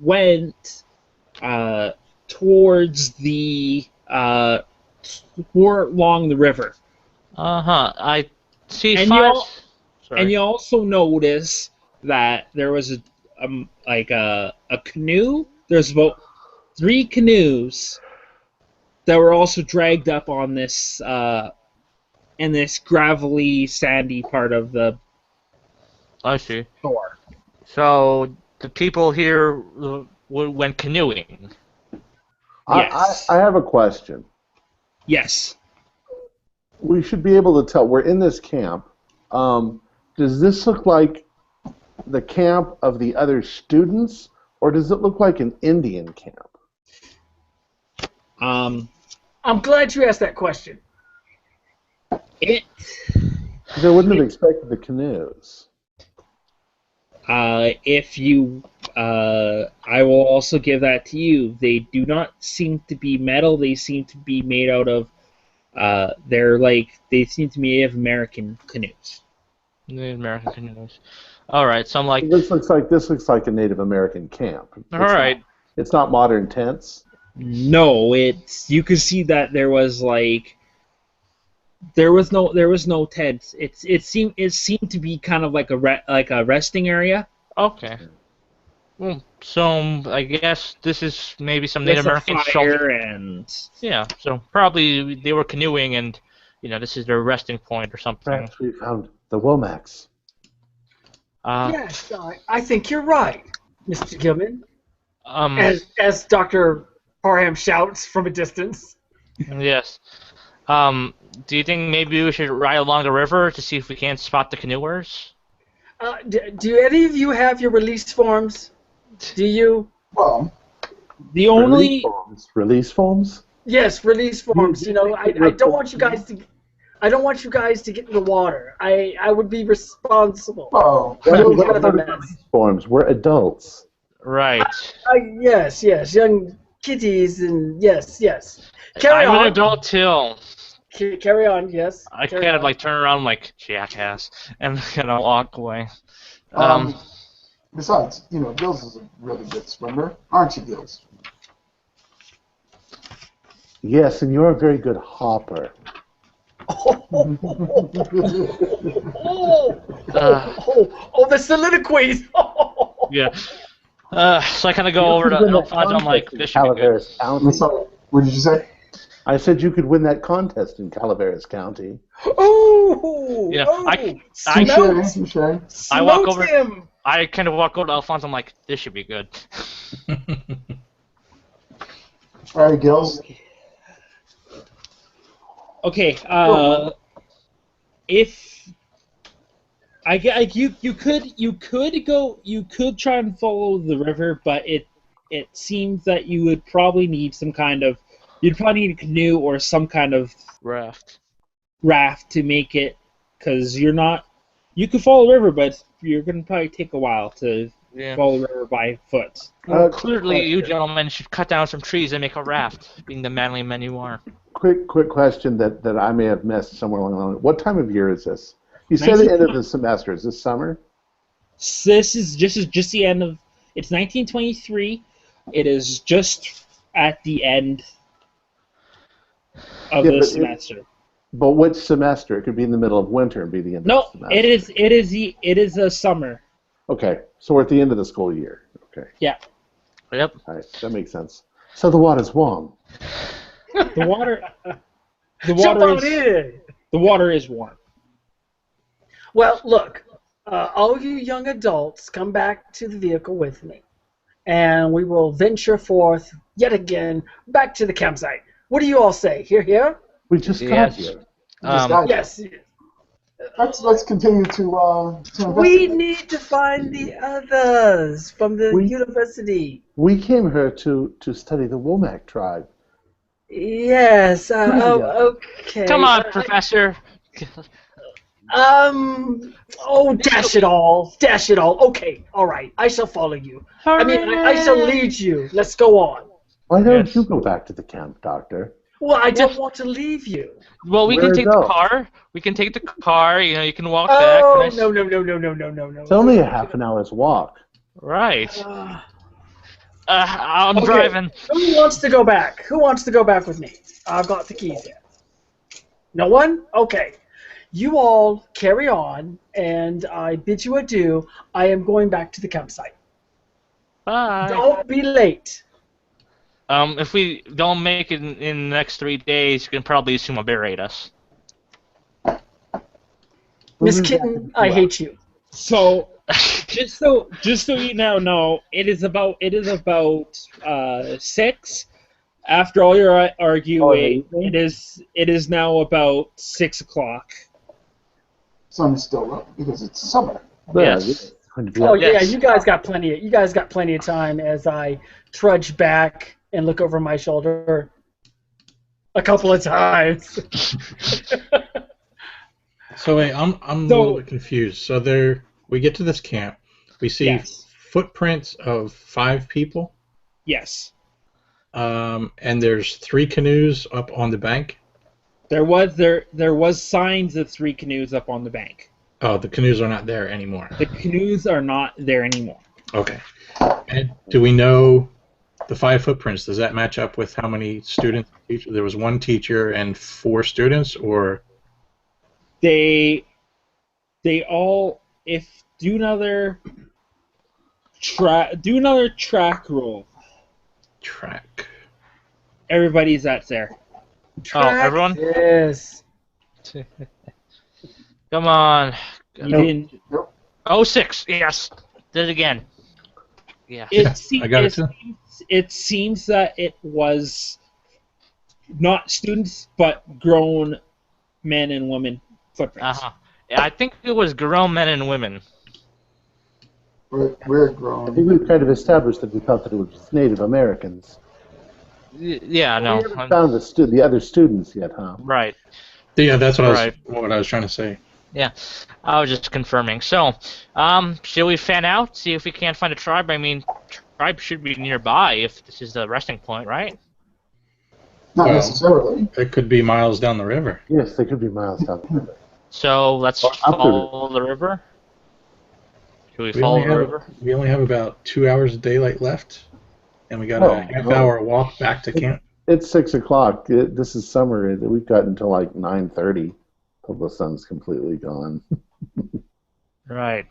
went towards the along the river. I see And 5. And you also notice that there was a canoe. There's about 3 canoes that were also dragged up on this in this gravelly, sandy part of the I see. shore. So the people here went canoeing. Yes. I have a question. Yes. We should be able to tell. We're in this camp. Does this look like the camp of the other students, or does it look like an Indian camp? I'm glad you asked that question. It. Because I wouldn't have expected the canoes. If you, I will also give that to you. They do not seem to be metal. They seem to be made out of. They seem to be Native American canoes. Native American canoes. All right, so I'm like. This looks like a Native American camp. All right. It's not modern tents. No, you can see that there was no tents. It seemed to be kind of like a resting area. Okay. Well, so I guess this is maybe some Native With a American fire shelter. and Yeah, so probably they were canoeing and, you know, this is their resting point or something. Perhaps we found the Womacs. Yes, I think you're right, Mr. Gilman. Um, As Dr. Parham shouts from a distance. Yes. Do you think maybe we should ride along the river to see if we can't spot the canoers? Do any of you have your release forms? Do you? Well, the only Release forms? Yes, release forms. You know, I don't want you guys to. I don't want you guys to get in the water. I would be responsible. well, Kind of a mess. Release forms. We're adults. Right. Yes, young kitties and yes. Carry I'm on. an adult too. Carry on. Yes. I carry kind of on. like turn around like jackass and kind of walk away. besides, you know, Gills is a really good swimmer, aren't you, Gills? Yes, and you're a very good hopper. The soliloquies. Yeah. So I kind of go over to Alfonso. I'm like, this should be good. I'm sorry, what did you say? I said you could win that contest in Calaveras County. Oh! You know, oh, I walk over. him. I kind of walk over to Alphonse. I'm like, this should be good. All right, Gills. Okay. If you could try and follow the river, but it seems that you would probably need you'd probably need a canoe or some kind of Raft to make it, because you could follow the river, but you're going to probably take a while to follow the river by foot. Clearly, you gentlemen should cut down some trees and make a raft, being the manly men you are. Quick question that I may have missed somewhere along the line. What time of year is this? You said the end of the semester. Is this summer? This is just the end of. It's 1923. It is just at the end of the semester. But which semester? It could be in the middle of winter and be the end of the semester. It is a summer. Okay, so we're at the end of the school year. Okay. Yeah. Yep. All right, that makes sense. So the water's warm. The water is warm. Well, look, all you young adults, come back to the vehicle with me, and we will venture forth yet again back to the campsite. What do you all say? Here? We just got here. Yes. Let's continue to investigate. We need to find the others from the university. We came here to study the Womack tribe. Yes. Okay. Come on, Professor. Oh, dash it all. Okay. All right. I shall follow you. I shall lead you. Let's go on. Why don't you go back to the camp, Doctor? Well, I don't want to leave you. Well, we can take the car. We can take the car. You can walk back. Oh, no. It's only a half an hour's walk. Right. I'm driving. Who wants to go back? Who wants to go back with me? I've got the keys here. No one? Okay. You all carry on, and I bid you adieu. I am going back to the campsite. Bye. Don't be late. If we don't make it in the next 3 days, you can probably assume I'll berate us. Miss Kitten, I hate you. So, just so you now know, it is about 6. After all your arguing, it is now about 6 o'clock. Sun's still up because it's summer. Yes. Oh yeah, you guys got plenty of time as I trudge back and look over my shoulder a couple of times. So wait, I'm a little bit confused. So we get to this camp, we see footprints of 5 people. Yes. And there's 3 canoes up on the bank. There was signs of 3 canoes up on the bank. Oh, the canoes are not there anymore. The canoes are not there anymore. Okay. And do we know the 5 footprints? Does that match up with how many students? There was 1 teacher and 4 students, or they all do another track roll. Track. Everybody's that's there. Everyone? Yes. Come on. You didn't. 06. Yes. Did it again. Yeah. I got it too. It seems that it was not students, but grown men and women footprints. Yeah, I think it was grown men and women. We're grown. I think we've kind of established that we thought that it was Native Americans. Yeah, no. We haven't found the other students yet, huh? Right. Yeah, that's what I was trying to say. Yeah, I was just confirming. So, should we fan out, see if we can't find a tribe? I mean, tribe should be nearby if this is the resting point, right? Not necessarily. It could be miles down the river. Yes, they could be miles down the river. So let's follow the river. Should we follow the river? We only have about 2 hours of daylight left, and we got a half-hour walk back to camp. It's 6 o'clock. This is summer. We've got until like 9:30 till the sun's completely gone. Right.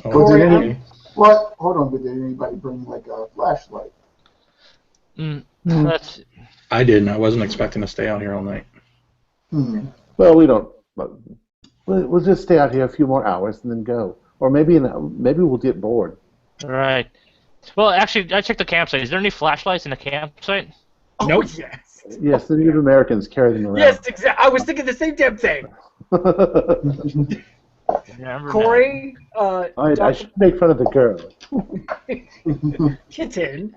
Hold on, but did anybody bring like a flashlight? No, That's I didn't. I wasn't expecting to stay out here all night. Well, we don't. We'll just stay out here a few more hours and then go. Or maybe we'll get bored. right. Well, actually, I checked the campsite. Is there any flashlights in the campsite? Nope. Oh, yes. Yes, the Native Americans carry them around. Yes, exactly. I was thinking the same damn thing. Corey, I should make fun of the girl. Kitten.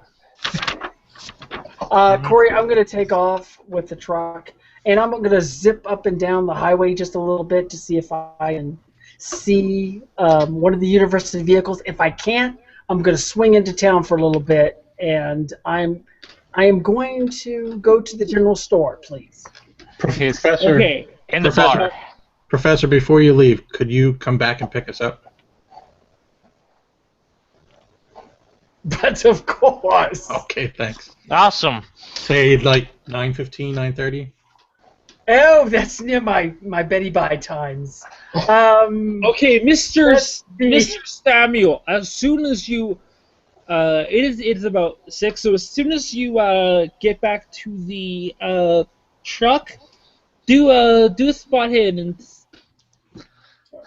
Corey, I'm going to take off with the truck, and I'm going to zip up and down the highway just a little bit to see if I can see one of the university vehicles. If I can't, I'm going to swing into town for a little bit, and I am going to go to the general store, please. Professor, Okay. In the bar. Professor, before you leave, could you come back and pick us up? But of course. Okay, thanks. Awesome. Say like 9:15, 9:30. Oh, that's near my Betty Bye times. Okay, Mr. Let's see. Mr. Samuel. As soon as you, it is about 6. So as soon as you get back to the truck, do a spot hit and.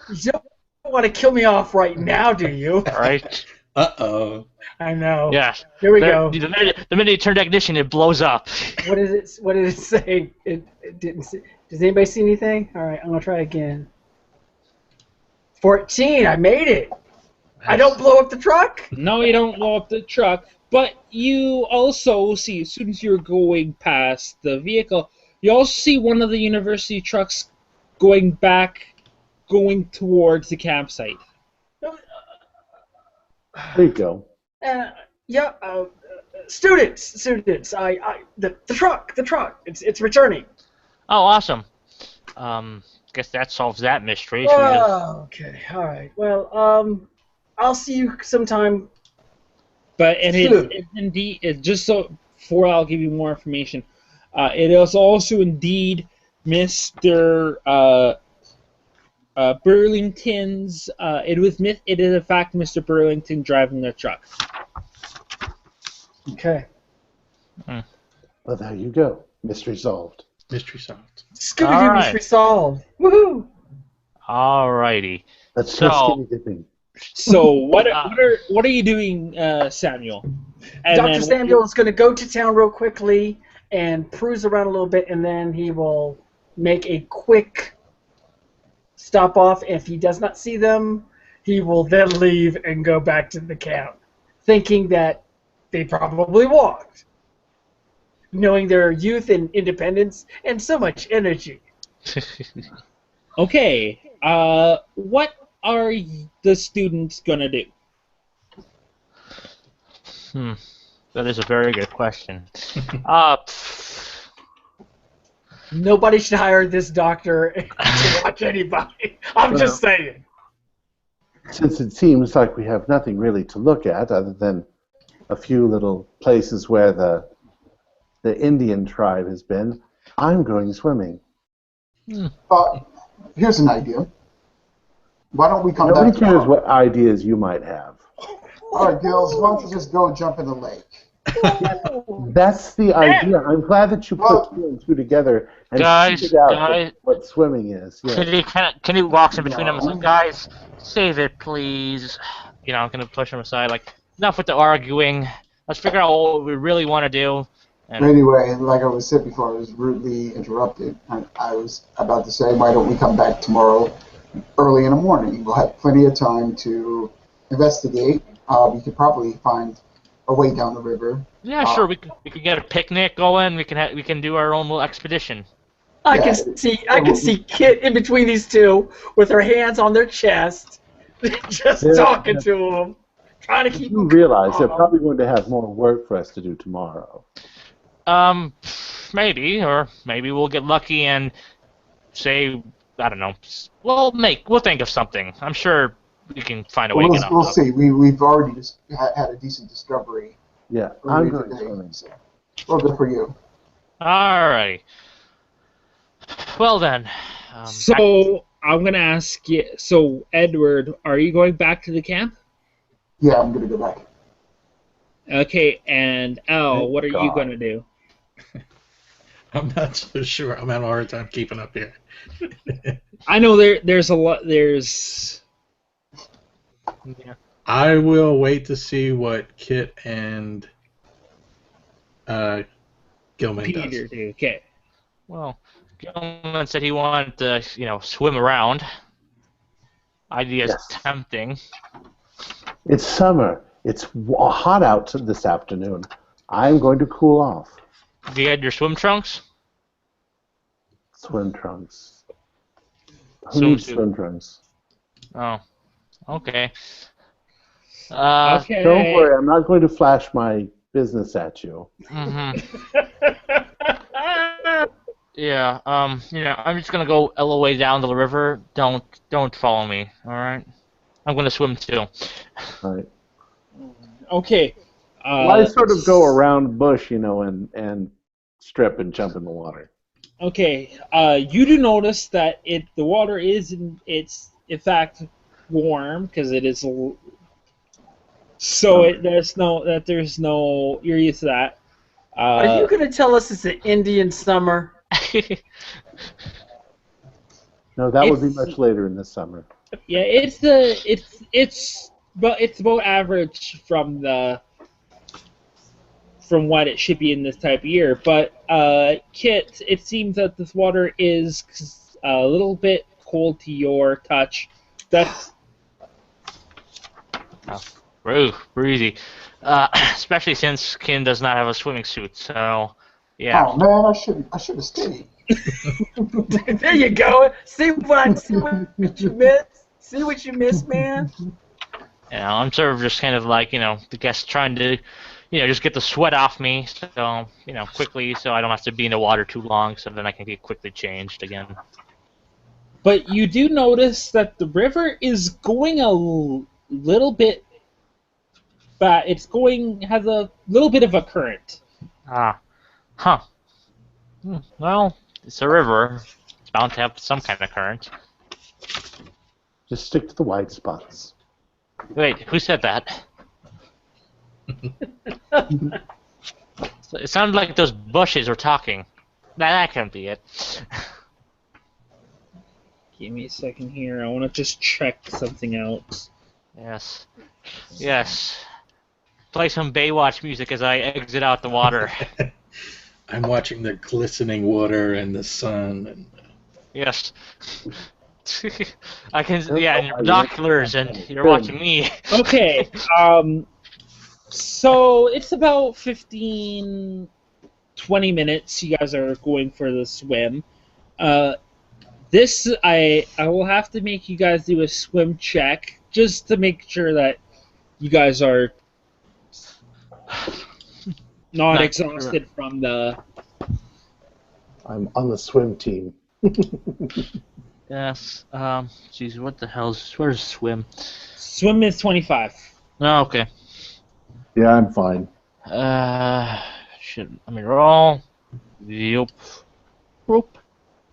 You don't want to kill me off right now, do you? Right. Uh-oh. I know. Yeah. Here we go. The minute you turn to ignition, it blows up. What did it say? It didn't see. Does anybody see anything? All right, I'm gonna try again. 14. I made it. I don't blow up the truck. No, you don't blow up the truck, but you also see, as soon as you're going past the vehicle, you also see one of the university trucks going towards the campsite. There you go. Yeah. Students. The truck. It's returning. Oh, awesome. Guess that solves that mystery. Okay. All right. Well, I'll see you sometime. But it's indeed, just so before I'll give you more information, it is also indeed Mr. Burlington's. It is in fact Mr. Burlington driving the truck. Okay. Well, there you go. Mystery solved. Mystery solved. Scooby-Doo mystery solved. Woohoo! Alrighty. Let's go skinny dipping. So what are you doing, Samuel? And Dr. Samuel is going to go to town real quickly and cruise around a little bit, and then he will make a quick stop off. If he does not see them, he will then leave and go back to the camp, thinking that they probably walked, knowing their youth and independence and so much energy. Okay, what are the students gonna do? That is a very good question. Nobody should hire this doctor to watch anybody. I'm just saying. Since it seems like we have nothing really to look at other than a few little places where the Indian tribe has been, I'm going swimming. Here's an idea. Why don't we come back Nobody cares tomorrow? what ideas you might have. All right, girls, why don't you just go jump in the lake? That's the idea. I'm glad that you put two and two together and figured out what swimming is. Yeah. Can you walk in between them and say, guys, save it, please? You know, I'm going to push them aside. Like, enough with the arguing. Let's figure out what we really want to do. And Anyway, like I was said before, I was rudely interrupted. I was about to say, why don't we come back tomorrow early in the morning? We'll have plenty of time to investigate. We could probably find a way down the river. Yeah, sure. We could get a picnic going. We can do our own little expedition. I can see Kit in between these two with her hands on their chest, just talking to them, trying to keep them You realize they're probably going to have more work for us to do tomorrow. Maybe, or maybe we'll get lucky and say, I don't know. We'll think of something. I'm sure we can find a way to get We'll see. We've already just had a decent discovery. Yeah, I'm going swimming. So. Well, good for you. Alrighty. Well then. So I'm gonna ask you. So Edward, are you going back to the camp? Yeah, I'm gonna go back. Okay, and Al, Thank what are you God. gonna do? I'm not so sure. I'm having a hard time keeping up here. I know there's a lot. There's. Yeah. I will wait to see what Kit and Gilman does. Peter do. Okay. Well, Gilman said he wanted to, swim around. Idea's Yes. tempting. It's summer. It's hot out this afternoon. I'm going to cool off. Do you have your swim trunks? Swim trunks. Who needs Swimsuit. swim trunks? Oh, okay. Okay. Don't worry, I'm not going to flash my business at you. Mhm. Yeah. I'm just gonna go all the way down to the river. Don't follow me. All right. I'm gonna swim too. All right. Okay. Well, I sort of go around bush, and strip and jump in the water. Okay. You do notice that the water is it's in fact warm because it is. So there's no. You're used to that. Are you going to tell us it's an Indian summer? No, that would be much later in the summer. Yeah, it's about average from what it should be in this type of year. But Kit, it seems that this water is a little bit cold to your touch. That's breezy. Especially since Kin does not have a swimming suit. So, yeah. Oh man, I should have stayed. There you go. See what you missed? See what you missed, man? I'm sort of just kind of like, the guest trying to, just get the sweat off me, so, quickly, so I don't have to be in the water too long, so then I can get quickly changed again. But you do notice that the river is going a little bit, but has a little bit of a current. Ah. Huh. Well, it's a river. It's bound to have some kind of current. Just stick to the wide spots. Wait, who said that? It sounded like those bushes were talking. That can't be it. Give me a second here. I want to just check something out. Yes. Yes. Play some Baywatch music as I exit out the water. I'm watching the glistening water and the sun. And Yes. I can, yeah, and your binoculars, and you're watching me. Okay. So it's about 15, 20 minutes. You guys are going for the swim. I will have to make you guys do a swim check just to make sure that you guys are not exhausted from the. I'm on the swim team. Yes. Jeez, what the hell's... Where's swim? Swim is 25. Oh, okay. Yeah, I'm fine. Let me roll. Yup. Boop.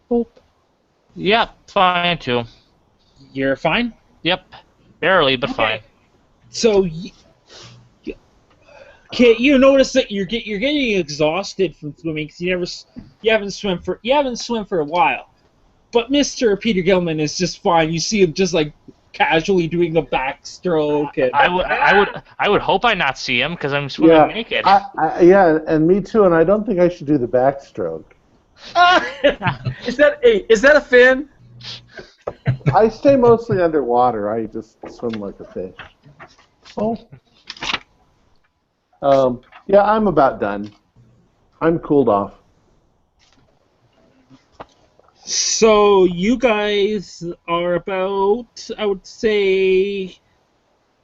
Boop. Yep, fine too. You're fine? Yep. Barely, but Okay. fine. So, you notice that you're getting exhausted from swimming because you haven't swum for a while. But Mr. Peter Gilman is just fine. You see him just like casually doing the backstroke. And, I would hope I not see him because I'm swimming naked. Yeah, and me too. And I don't think I should do the backstroke. Is that a fin? I stay mostly underwater. I just swim like a fish. Yeah, I'm about done. I'm cooled off. So you guys are about, I would say, it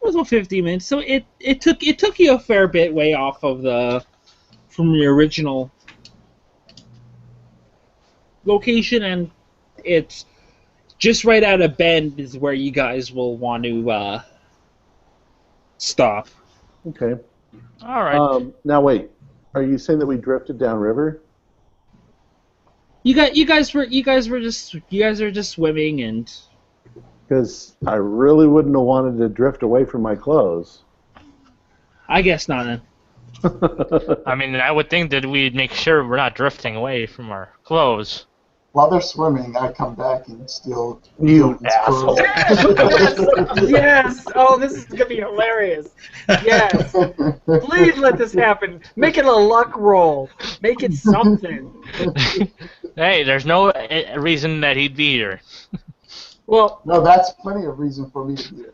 was about 50 minutes. So it took you a fair bit way off of from your original location, and it's just right out of Bend is where you guys will want to stop. Okay. All right. Now wait. Are you saying that we drifted downriver? You guys are just swimming, and Because I really wouldn't have wanted to drift away from my clothes. I guess not. Then. I mean, I would think that we'd make sure we're not drifting away from our clothes. While they're swimming, I come back and steal You Gilman's asshole. clothes. Yes! Oh, this is going to be hilarious. Yes. Please let this happen. Make it a luck roll. Make it something. Hey, there's no reason that he'd be here. Well, No, that's plenty of reason for me to be there,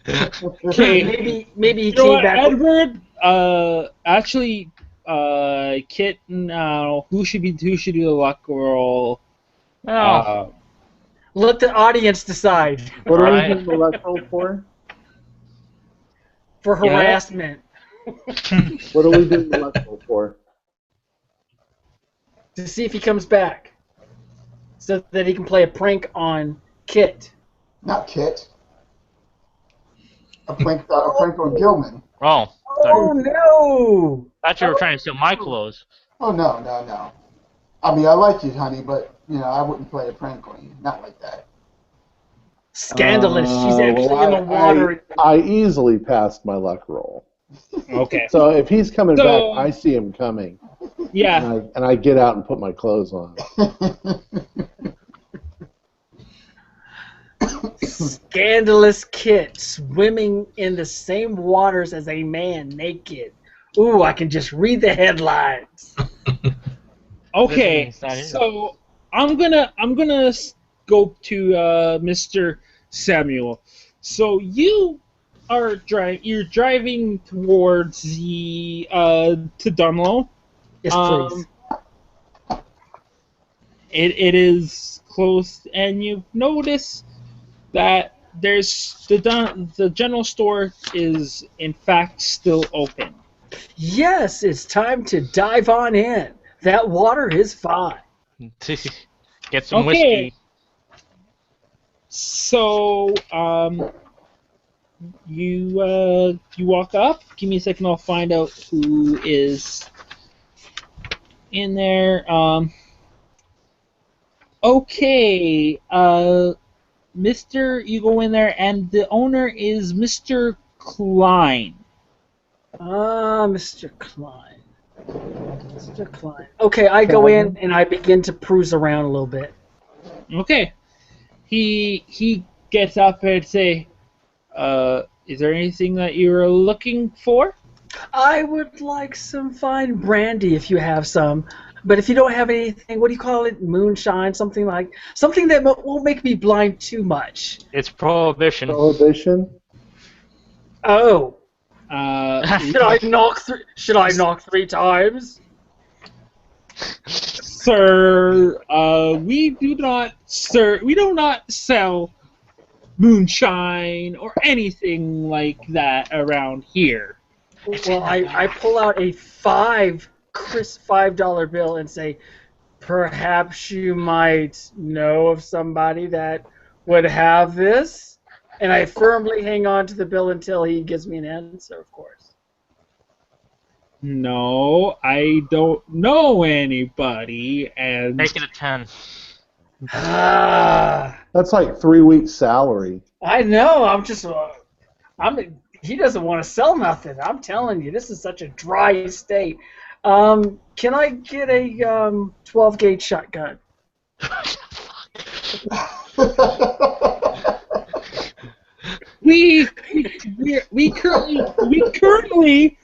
actually. Okay. maybe he You know came what, back. Edward? Actually, Kit. Who should do the luck roll? Oh, Let the audience decide. What are we Alright. doing the luck roll for? For Yeah. harassment. What are we doing the luck roll for? To see if he comes back. So that he can play a prank on Kit. Not Kit. A prank on Gilman. oh. Oh, no! I thought you were trying to steal my clothes. Oh, no. I mean, I like you, honey, but, I wouldn't play a prank on you. Not like that. Scandalous. She's actually Well, in the water. I easily passed my luck roll. Okay. So if he's coming So- back, I see him coming, Yeah. and I get out and put my clothes on. Scandalous Kit swimming in the same waters as a man naked. Ooh, I can just read the headlines. Okay. It's not here. So I'm gonna go to Mr. Samuel. So you're driving towards the to Dunlow. Yes, please. It is close, and you notice that there's the general store is in fact still open. Yes, it's time to dive on in. That water is fine. Get some Okay. whiskey. So you walk up. Give me a second. I'll find out who is in there. Okay. You go in there, and the owner is Mr. Klein. Mr. Klein. Mr. Klein. Okay, I go in and I begin to cruise around a little bit. Okay. He gets up and say, is there anything that you're looking for? I would like some fine brandy if you have some. But if you don't have anything, what do you call it? Moonshine, something that won't make me blind too much. It's prohibition. Prohibition? Oh, Should should I knock 3 times? Sir, we do not sell moonshine or anything like that around here. Well, I pull out a crisp $5 bill and say, perhaps you might know of somebody that would have this. And I firmly hang on to the bill until he gives me an answer, of course. No, I don't know anybody, and Make it a 10. That's like 3 weeks' salary. I know. He doesn't want to sell nothing. I'm telling you, this is such a dry state. Can I get a 12-gauge shotgun? we currently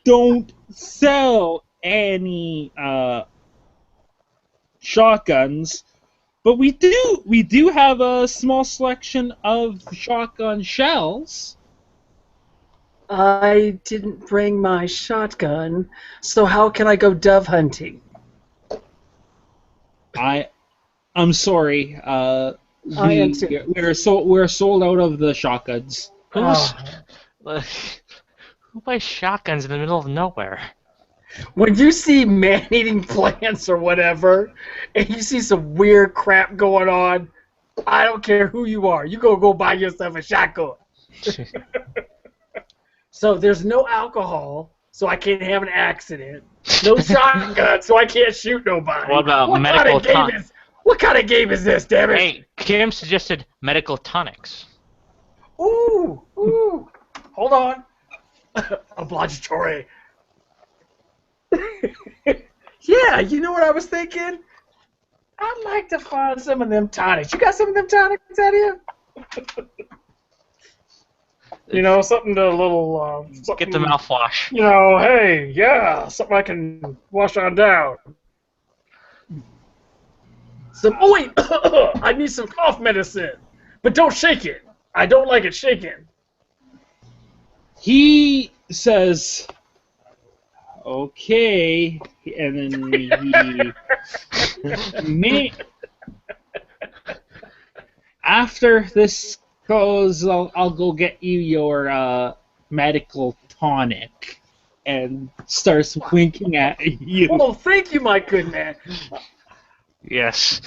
don't sell any shotguns, but we do have a small selection of shotgun shells. I didn't bring my shotgun, so how can I go dove hunting? I'm sorry. We're sold out of the shotguns. Who buys shotguns in the middle of nowhere? When you see man-eating plants or whatever, and you see some weird crap going on, I don't care who you are. You go buy yourself a shotgun. So there's no alcohol, so I can't have an accident. No shotgun, so I can't shoot nobody. What about medical tonics? What kind of game is this, damn it? Hey, Kim suggested medical tonics. Ooh. Hold on. Obligatory. Yeah, you know what I was thinking? I'd like to find some of them tonics. You got some of them tonics out here? You know, something to a little... Get the mouthwash. You know, hey, yeah, something I can wash on down. Oh, wait! I need some cough medicine. But don't shake it. I don't like it shaken. He says, okay, and then after this goes, I'll go get you your medical tonic, and starts winking at you. Oh, thank you, my good man. Yes.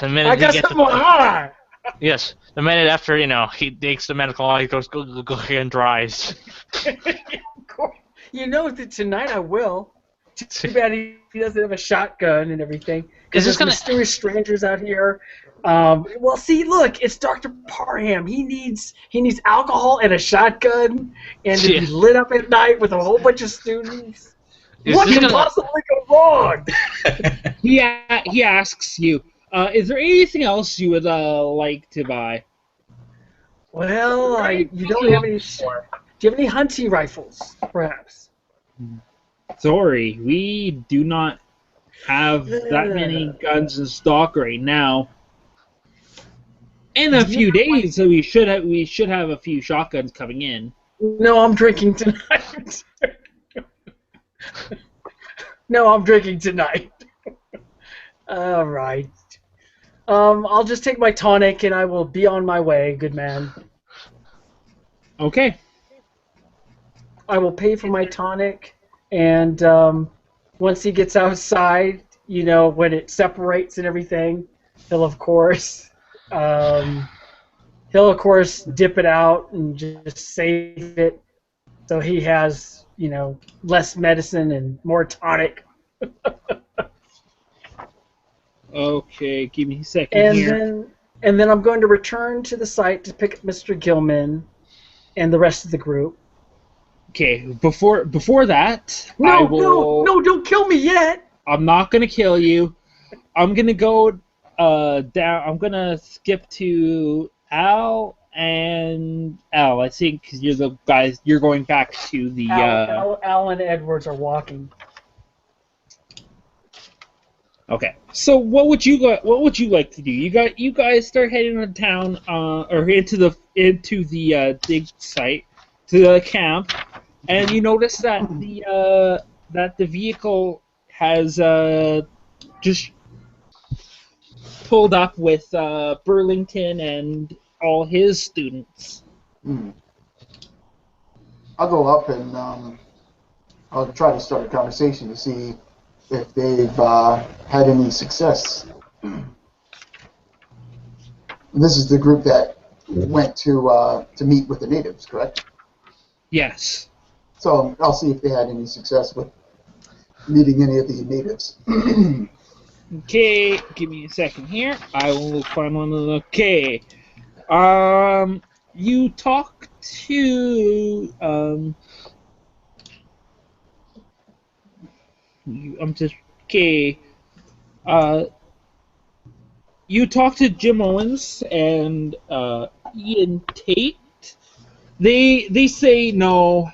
The minute I got he gets some high. Yes. The minute after, he takes the medical, he goes, go and dries. You know that tonight I will. Too bad he doesn't have a shotgun and everything. Because there's mysterious strangers out here. Well, see, look, it's Dr. Parham. He needs alcohol and a shotgun, and to be lit up at night with a whole bunch of students. What can possibly go wrong? He asks you, is there anything else you would like to buy? Well, you don't have any. Do you have any hunting rifles, perhaps? Sorry, we do not have that many guns in stock right now. In a few days, so we should have a few shotguns coming in. No, I'm drinking tonight. No, I'm drinking tonight. All right. I'll just take my tonic and I will be on my way, good man. Okay. I will pay for my tonic, and once he gets outside, when it separates and everything, he'll of course dip it out and just save it so he has, less medicine and more tonic. Okay, give me a second here. And then I'm going to return to the site to pick up Mr. Gilman and the rest of the group. Okay, before that, No, don't kill me yet! I'm not gonna kill you. I'm gonna go down. I'm gonna skip to Al and Al. I think because you're the guys. You're going back to the. Al and Edwards are walking. Okay, so what would you like to do? You guys start heading to town, or into the dig site, to the camp, and you notice that the vehicle has just pulled up with Burlington and all his students. I'll go up and I'll try to start a conversation to see if they've had any success. This is the group that went to meet with the natives, correct? Yes. So I'll see if they had any success with meeting any of the natives. Okay, give me a second here. I will find one of them. Okay. You talk to you talk to Jim Owens and Ian Tate. They say no.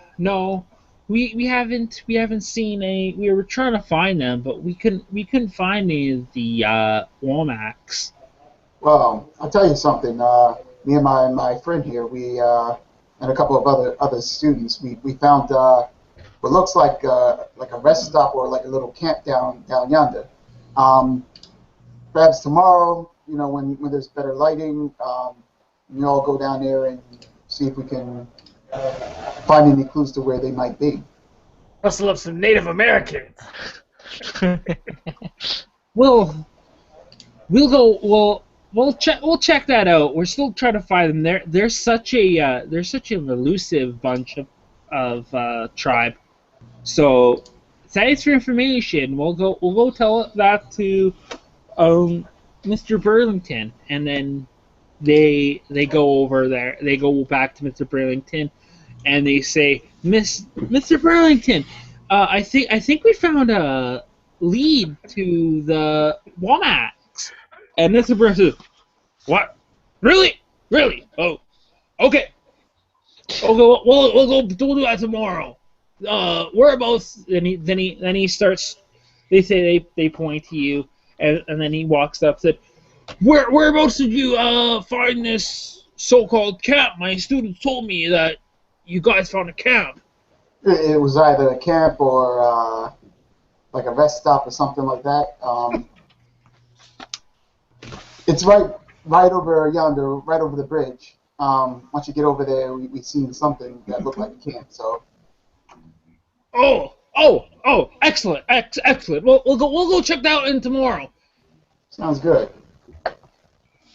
We haven't seen any. We were trying to find them, but we couldn't find any of the Womacs. Well, I'll tell you something. Me and my friend here, we and a couple of other students, we found what looks like a rest stop or like a little camp down yonder. Perhaps tomorrow, when there's better lighting, we all go down there and see if we can find any clues to where they might be. Rustle up some Native Americans. We'll check that out. We're still trying to find them. They're such an elusive bunch of tribe. So thanks for information. We'll go tell that to Mr. Burlington, and then they go over there. They go back to Mr. Burlington, and they say, Mr. Burlington, I think we found lead to the Womax. And Mr. Burns says, "What? Really? Really? Oh, okay. Okay, we'll do that tomorrow. Whereabouts?" Then he starts. They point to you, and then he walks up. Said, "Whereabouts did you find this so-called camp? My students told me that you guys found a camp." It was either a camp or like a rest stop or something like that. It's right over yonder, right over the bridge. Once you get over there, we seen something that looked like a camp. So. Oh! Excellent, excellent. We'll go check that out in tomorrow. Sounds good.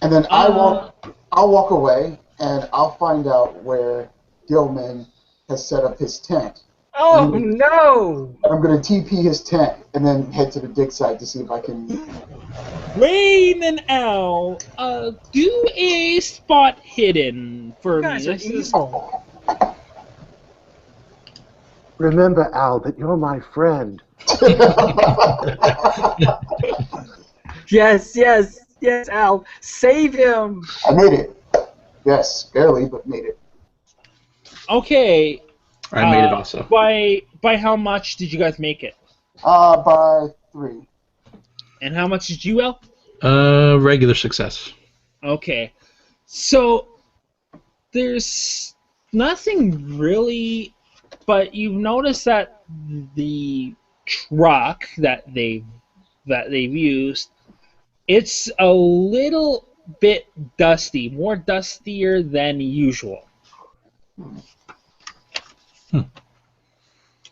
And then I'll walk away, and I'll find out where Gilman has set up his tent. Oh no! I'm gonna TP his tent and then head to the dig site to see if I can. Wayne and Al, do a spot hidden for me. This is evil. Remember, Al, that you're my friend. Yes, Al. Save him. I made it. Yes, barely, but made it. Okay. I made it also. By how much did you guys make it? By 3. And how much did you, Al? Regular success. Okay. So there's nothing really, but you've noticed that the truck that they've used, it's a little bit dusty, more dustier than usual.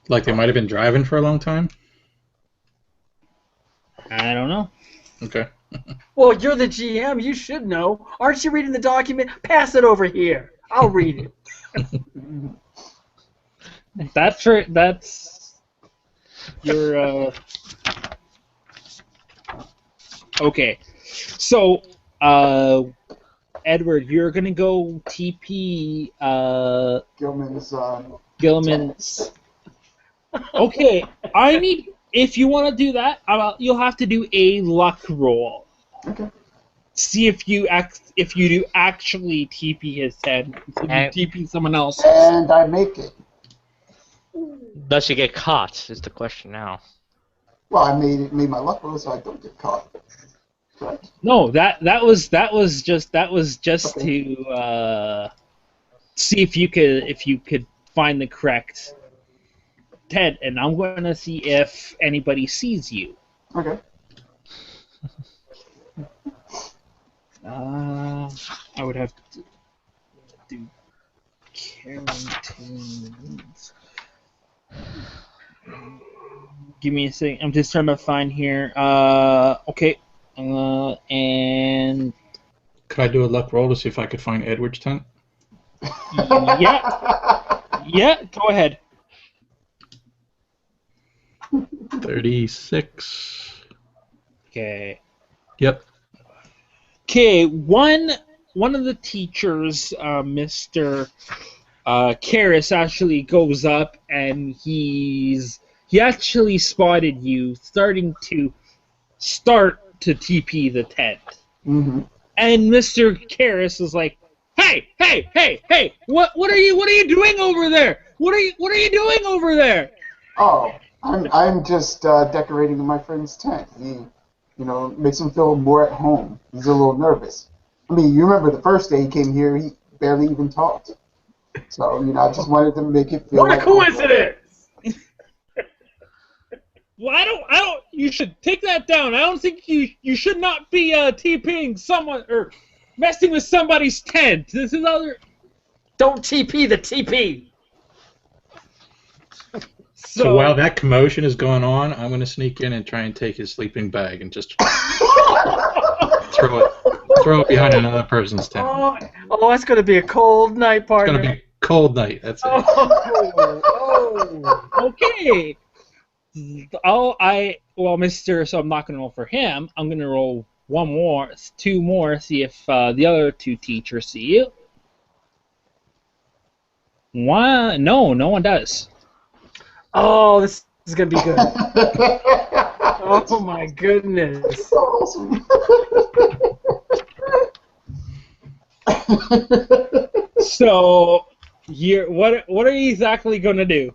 Like they might have been driving for a long time? I don't know. Okay. Well, you're the GM. You should know. Aren't you reading the document? Pass it over here. I'll read it. That's right. That's your. Okay, so Edward, you're gonna go TP Gilman's. Okay, I need. If you want to do that, you'll have to do a luck roll. Okay. See if you do actually TP his head. If you TP someone else. And I make it. Does she get caught? Is the question now. Well, I made my luck roll so I don't get caught. Correct? No, that was just Okay. to see if you could find the correct Ted, and I'm going to see if anybody sees you. Okay. I would have to do quarantines. Give me a second. I'm just trying to find here. Okay. And Could I do a luck roll to see if I could find Edward's tent? yeah. Go ahead. 36. Okay. Yep. Okay. One of the teachers, Mr. Karras, actually goes up and he actually spotted you starting to TP the tent. Mm-hmm. And Mr. Karras was like, "Hey! What are you doing over there? What are you doing over there?" Oh, I'm just decorating my friend's tent. He, makes him feel more at home. He's a little nervous. I mean, you remember the first day he came here, he barely even talked. So, I just wanted to make it feel. What a coincidence! Well, I don't. You should take that down. I don't think you should not be TPing someone or messing with somebody's tent. This is other. Don't TP the TP. So while that commotion is going on, I'm going to sneak in and try and take his sleeping bag and just throw it behind another person's tent. Oh, it's going to be a cold night, partner. It's going to be a cold night. That's it. Okay. Mister. So I'm not going to roll for him. I'm going to roll two more. See if the other two teachers see you. One. No one does. Oh, this is going to be good. Oh my goodness. So awesome. So, what are you exactly going to do?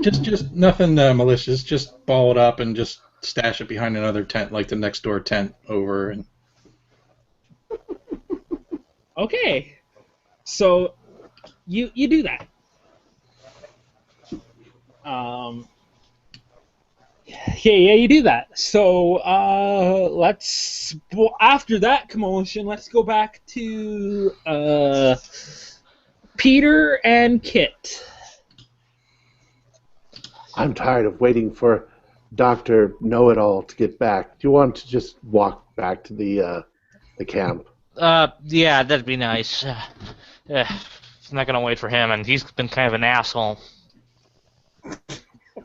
Just nothing malicious. Just ball it up and just stash it behind another tent, like the next door tent over. And Okay. So, you do that. Yeah, you do that. So, after that commotion, let's go back to Peter and Kit. I'm tired of waiting for Dr. Know-It-All to get back. Do you want to just walk back to the camp? Yeah, that'd be nice. I'm not gonna wait for him, and he's been kind of an asshole.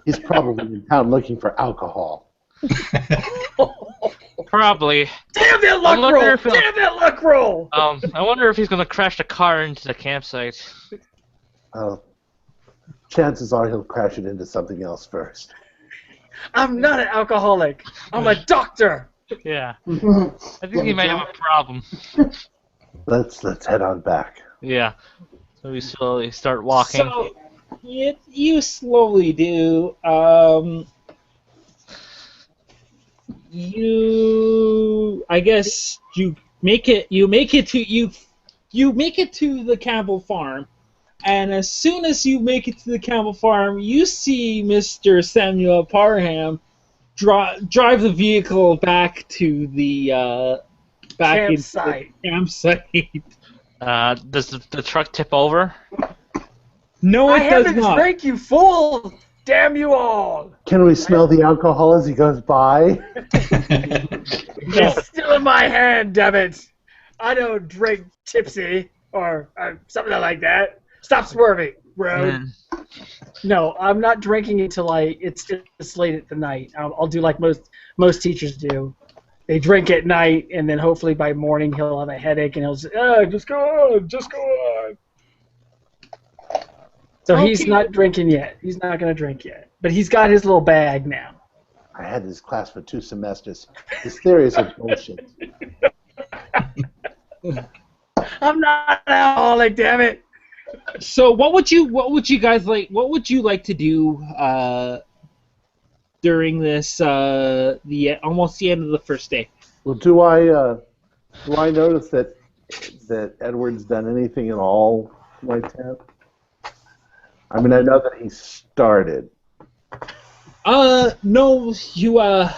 He's probably in town looking for alcohol. Probably. Damn that luck roll! Damn that luck roll! I wonder if he's gonna crash the car into the campsite. Chances are he'll crash it into something else first. I'm not an alcoholic. I'm a doctor. Yeah. I think he might have a problem. Let's head on back. Yeah. So we slowly start walking. So, you slowly do. I guess you make it to the Campbell farm, and as soon as you make it to the Campbell farm, you see Mr. Samuel Parham drive the vehicle back to the Campsite. Campsite. Does the truck tip over? No, it does haven't not. drank, you fool! Damn you all! Can we smell the alcohol as he goes by? It's still in my hand, damn it! I don't drink tipsy or something like that. Stop swerving, road. No, I'm not drinking until it's late at the night. I'll do like most teachers do. They drink at night, and then hopefully by morning he'll have a headache, and he'll say, just go on. So he's not drinking yet. He's not going to drink yet. But he's got his little bag now. I had this class for 2 semesters. His theories are bullshit. I'm not an alcoholic, damn it. So what would you guys like? What would you like to do during this almost the end of the first day? Well, do I notice that Edward's done anything at all to my tent? I mean, I know that he started. No, you The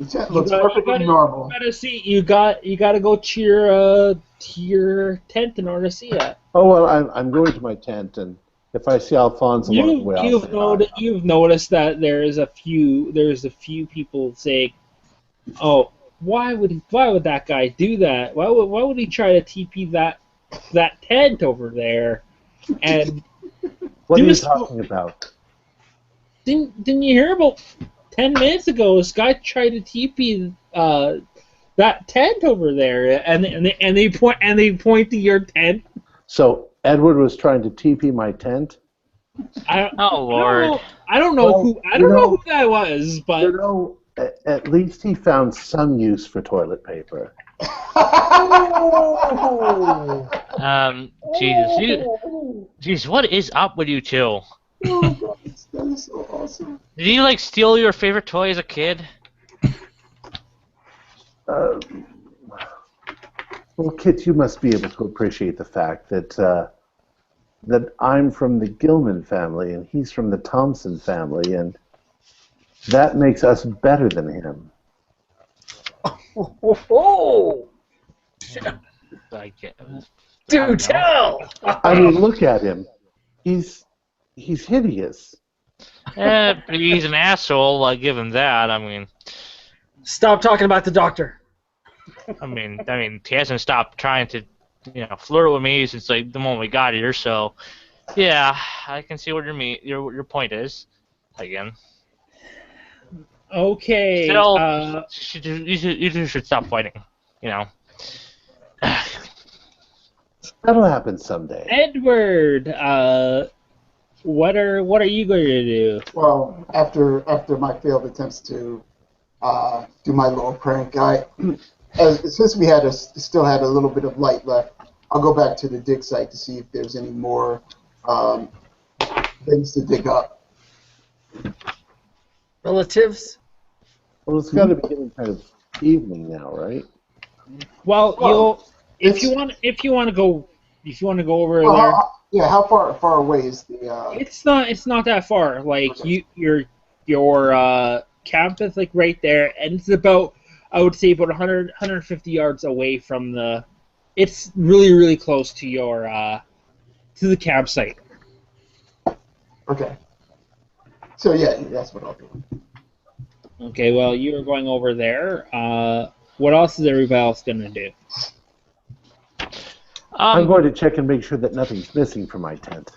tent looks perfectly normal. You gotta go to your tent in order to see it. Oh well, I'm going to my tent, and if I see Alphonse along the way, you've noticed that there's a few people saying, "Oh, why would that guy do that? Why would he try to TP that tent over there?" And what are you talking about? Didn't you hear about 10 minutes ago? This guy tried to TP that tent over there, and they point to your tent. So Edward was trying to TP my tent. Oh Lord! I don't know who that was, but at least he found some use for toilet paper. Jesus, what is up with you two? Oh, God, that is so awesome. Did you steal your favorite toy as a kid? Well, Kit, you must be able to appreciate the fact that I'm from the Gilman family and he's from the Thompson family, and that makes us better than him. Oh! Do tell! I mean, look at him. He's hideous. He's an asshole. I give him that. I mean, stop talking about the doctor. I mean, he hasn't stopped trying to, flirt with me since the moment we got here. So, yeah, I can see what your point is. Again. Okay. Still, you two should stop fighting. That'll happen someday. Edward, what are you going to do? Well, after my failed attempts to do my little prank, since we still had a little bit of light left, I'll go back to the dig site to see if there's any more things to dig up. Relatives? Well, it's got to be getting kind of evening now, right? Well, if you want to go over there. Yeah, how far away is the? It's not that far. Like Okay. your camp is like right there, and it's about, I would say, about 150 yards away from the. It's really, really close to your to the campsite. Okay. So yeah, that's what I'll do. Okay, well, you are going over there. What else is everybody else gonna do? I'm going to check and make sure that nothing's missing from my tent.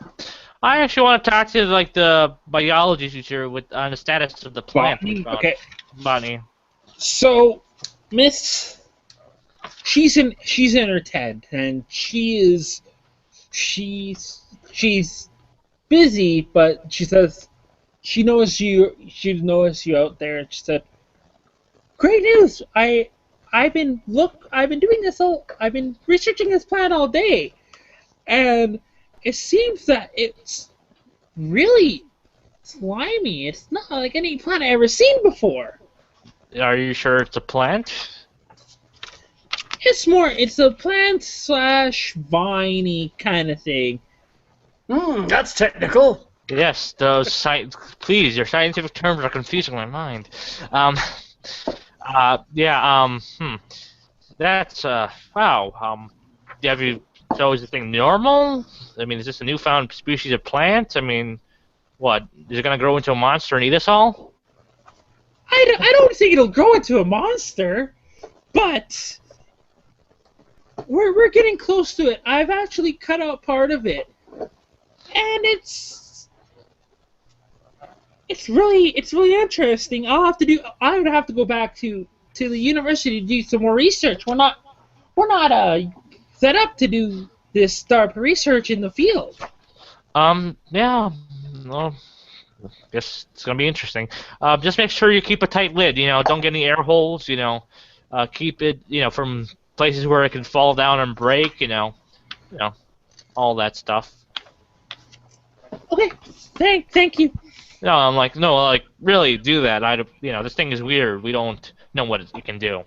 I actually want to talk to like the biology teacher on the status of the plant. Botany? Okay. Botany. So, Miss, she's in her tent, and she's busy, but she says she knows you out there, and she said, "Great news! I've been researching this plant all day, and it seems that it's really slimy. It's not like any plant I've ever seen before." Are you sure it's a plant? It's a plant / viney kind of thing. That's technical. Yes, please, your scientific terms are confusing my mind. That's, wow. So is the thing normal? I mean, is this a newfound species of plant? I mean, what? Is it going to grow into a monster and eat us all? I don't think it'll grow into a monster, but we're getting close to it. I've actually cut out part of it, and it's really interesting. I would have to go back to the university to do some more research. We're not set up to do this type of research in the field. Yeah. Well, I guess it's gonna be interesting. Just make sure you keep a tight lid. Don't get any air holes. Keep it. From places where it can fall down and break. All that stuff. Okay. Thank you. No, I'm like, no, like really do that. This thing is weird. We don't know what it can do.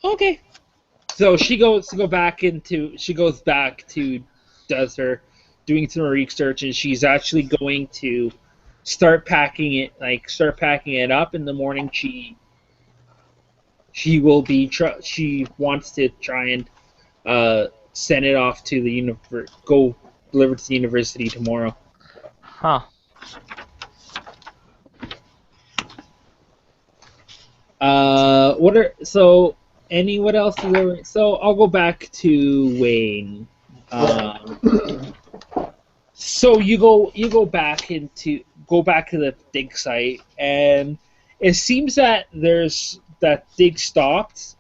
Okay. So she goes back to does her doing some research, and she's actually going to start packing it up in the morning. She wants to try and send it off to the go deliver to the university tomorrow. Huh. What else is there? So I'll go back to Wayne. So you go back to the dig site, and it seems that that dig stopped,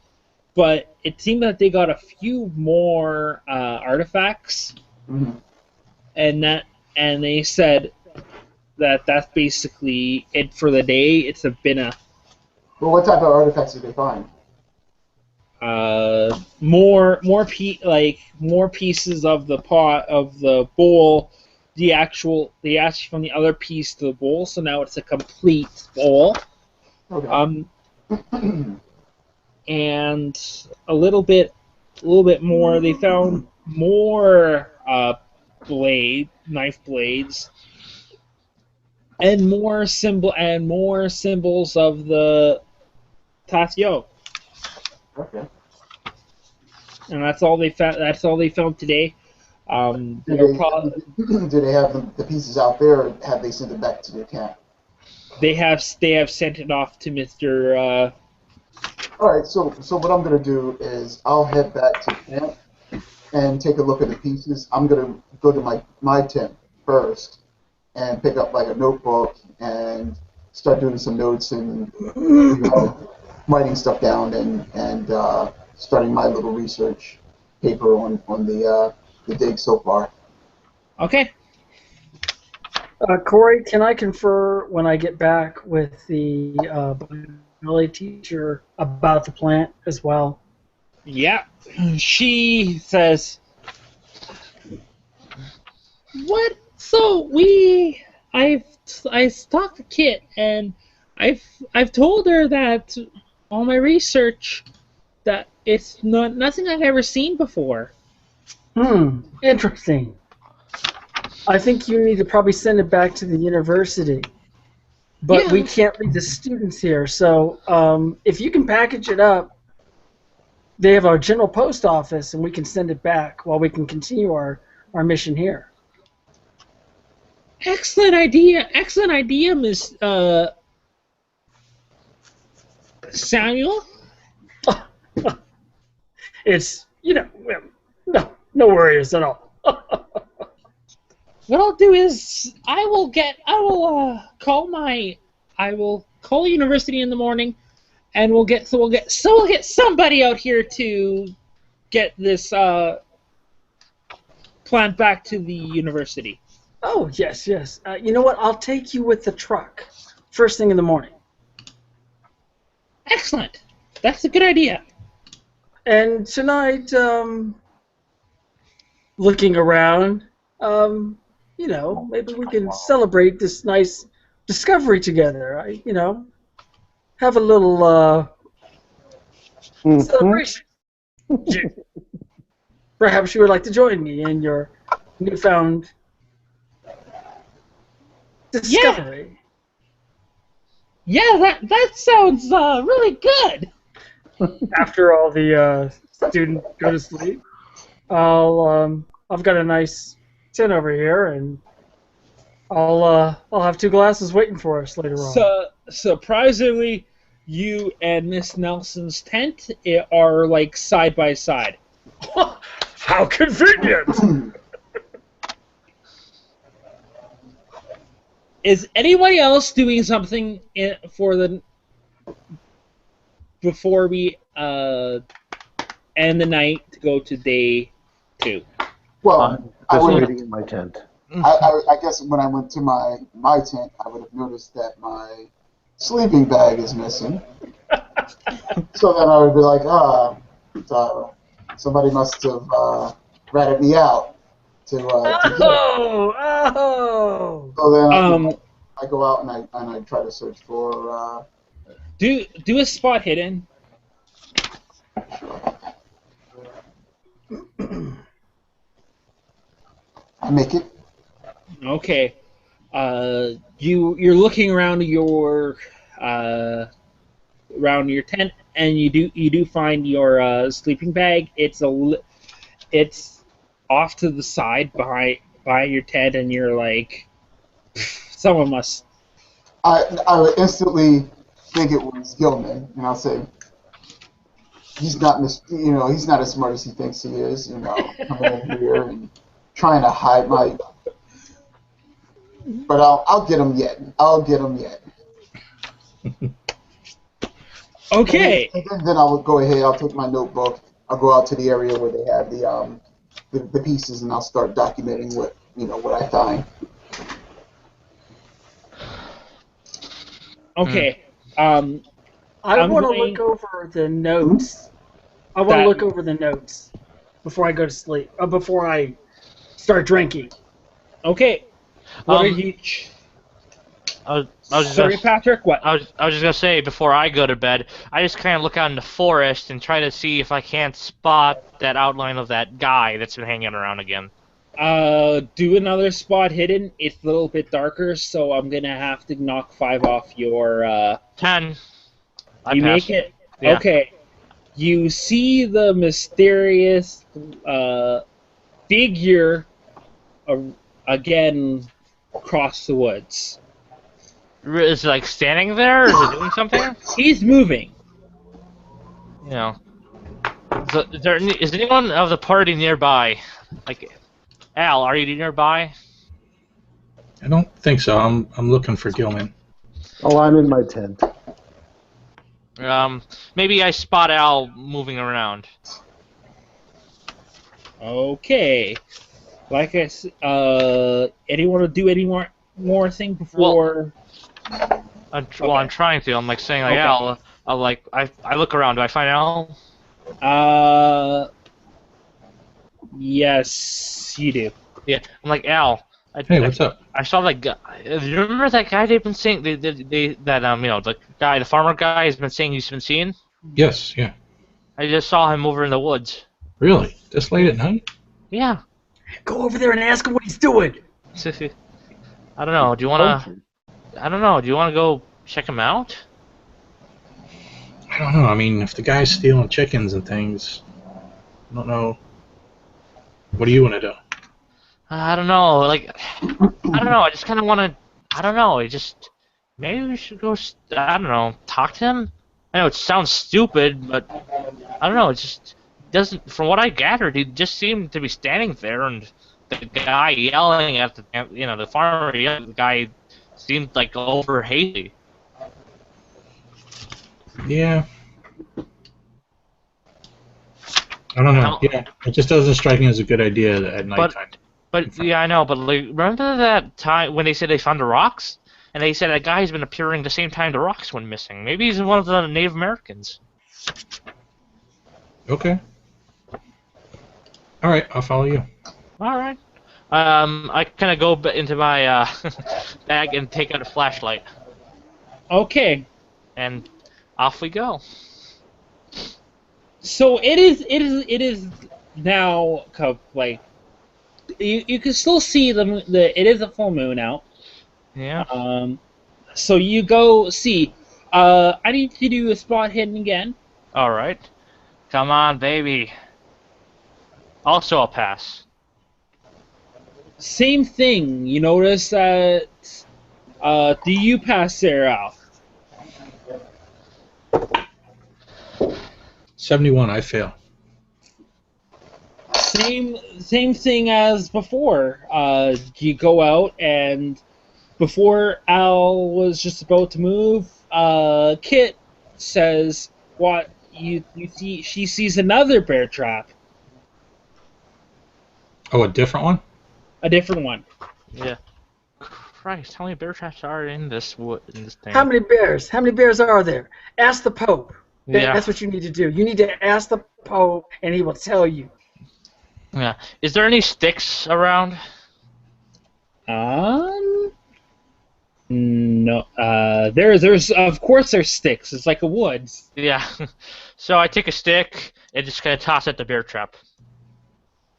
but it seemed that they got a few more artifacts, and they said that that's basically it for the day. It's been a Well, what type of artifacts did they find? more pieces of the pot of the bowl, the actual from the other piece to the bowl. So now it's a complete bowl. Okay. And a little bit more. They found more knife blades, and more symbols of the Tatio. Okay. And that's all they found. That's all they found today. Do they have the pieces out there, or have they sent it back to their camp? They have sent it off to Mr. All right. So what I'm gonna do is I'll head back to camp and take a look at the pieces. I'm gonna go to my tent first and pick up like a notebook and start doing some notes and writing stuff down and starting my little research paper on the dig so far. Okay. Corey, can I confer when I get back with the biology teacher about the plant as well? Yeah. She says, "What? So I've talked to Kit, and I've told her that all my research that it's nothing I've ever seen before." Interesting. I think you need to probably send it back to the university. But we can't leave the students here, so if you can package it up, they have our general post office, and we can send it back while we can continue our mission here. Excellent idea, Miss Samuel. It's no worries at all. What I'll do is I will call the university in the morning, and we'll get somebody out here to get this plant back to the university. Oh yes. You know what? I'll take you with the truck first thing in the morning. Excellent. That's a good idea. And tonight, looking around, maybe we can celebrate this nice discovery together. Have a little celebration. Perhaps you would like to join me in your newfound discovery. Yeah, that sounds really good. After all the students go to sleep, I've got a nice tin over here, and I'll have 2 glasses waiting for us later on. So surprisingly, you and Miss Nelson's tent are like side by side. How convenient! Is anybody else doing something before we end the night to go to day 2? Well, I was waiting in my tent. I guess when I went to my tent, I would have noticed that my sleeping bag is missing. So then I would be like, somebody must have ratted me out to get it. So then I go out and I try to search for. Do a spot hidden. I make it. Okay. You're looking around your tent, and you do find your sleeping bag. It's off to the side by your tent, and you're like, someone must. I would instantly think it was Gilman, and I'll say, he's not as smart as he thinks he is. Coming in here and trying to hide my. But I'll get him yet. Okay. And then I would go ahead. I'll take my notebook. I'll go out to the area where they have the pieces, and I'll start documenting what I find. Okay. I want to look over the notes. I want to look over the notes before I go to sleep. Before I start drinking. Okay. What are you? Sorry, Patrick. What? I was just gonna say, before I go to bed, I just kind of look out in the forest and try to see if I can't spot that outline of that guy that's been hanging around again. Do another spot hidden. It's a little bit darker, so I'm gonna have to knock 5 off your. 10. You make it. Yeah. Okay. You see the mysterious figure again across the woods. Is it like standing there, or is it doing something? He's moving. So, is anyone of the party nearby? Like, Al, are you nearby? I don't think so. I'm looking for Gilman. Oh, I'm in my tent. Maybe I spot Al moving around. Okay. Like I said, anyone to do any more more thing before? Well, I'm trying to. I'm like saying like, Okay. I look around. Do I find Al? Yes, you do. Yeah. I'm like Al. Hey, what's up? I saw that guy. You remember that guy they've been saying? The farmer guy has been saying he's been seeing. Yes, yeah. I just saw him over in the woods. Really? This late at night? Yeah. Go over there and ask him what he's doing. I don't know. Do you wanna? I don't know. Do you wanna go check him out? I don't know. I mean, if the guy's stealing chickens and things, I don't know. What do you want to do? I don't know. Like, I don't know. I just kind of want to. I don't know. Maybe we should go. I don't know. Talk to him. I know it sounds stupid, but I don't know. It just doesn't. From what I gathered, he just seemed to be standing there, and the guy yelling at the farmer yelling at the guy seemed like over hasty. Yeah. I don't know. Yeah, it just doesn't strike me as a good idea at nighttime. But yeah, I know. But like, remember that time when they said they found the rocks, and they said a guy's been appearing the same time the rocks went missing. Maybe he's one of the Native Americans. Okay. All right, I'll follow you. All right. I kind of go into my bag and take out a flashlight, Okay. and off we go. So it is now like you can still see it is a full moon out. Yeah. So you go see. I need to do a spot hidden again. All right. Come on, baby. Also a pass. Same thing. You notice that. Do you pass there, Al? 71, I fail. Same thing as before. You go out, and before Al was just about to move, Kit says, "What you see?" She sees another bear trap. Oh, a different one? A different one. Yeah. Christ, how many bear traps are in this thing? How many bears? How many bears are there? Ask the Pope. Yeah. That's what you need to do. You need to ask the Pope, and he will tell you. Yeah. Is there any sticks around? No. There's of course there's sticks. It's like a woods. Yeah. So I take a stick and just kind of toss at the bear trap.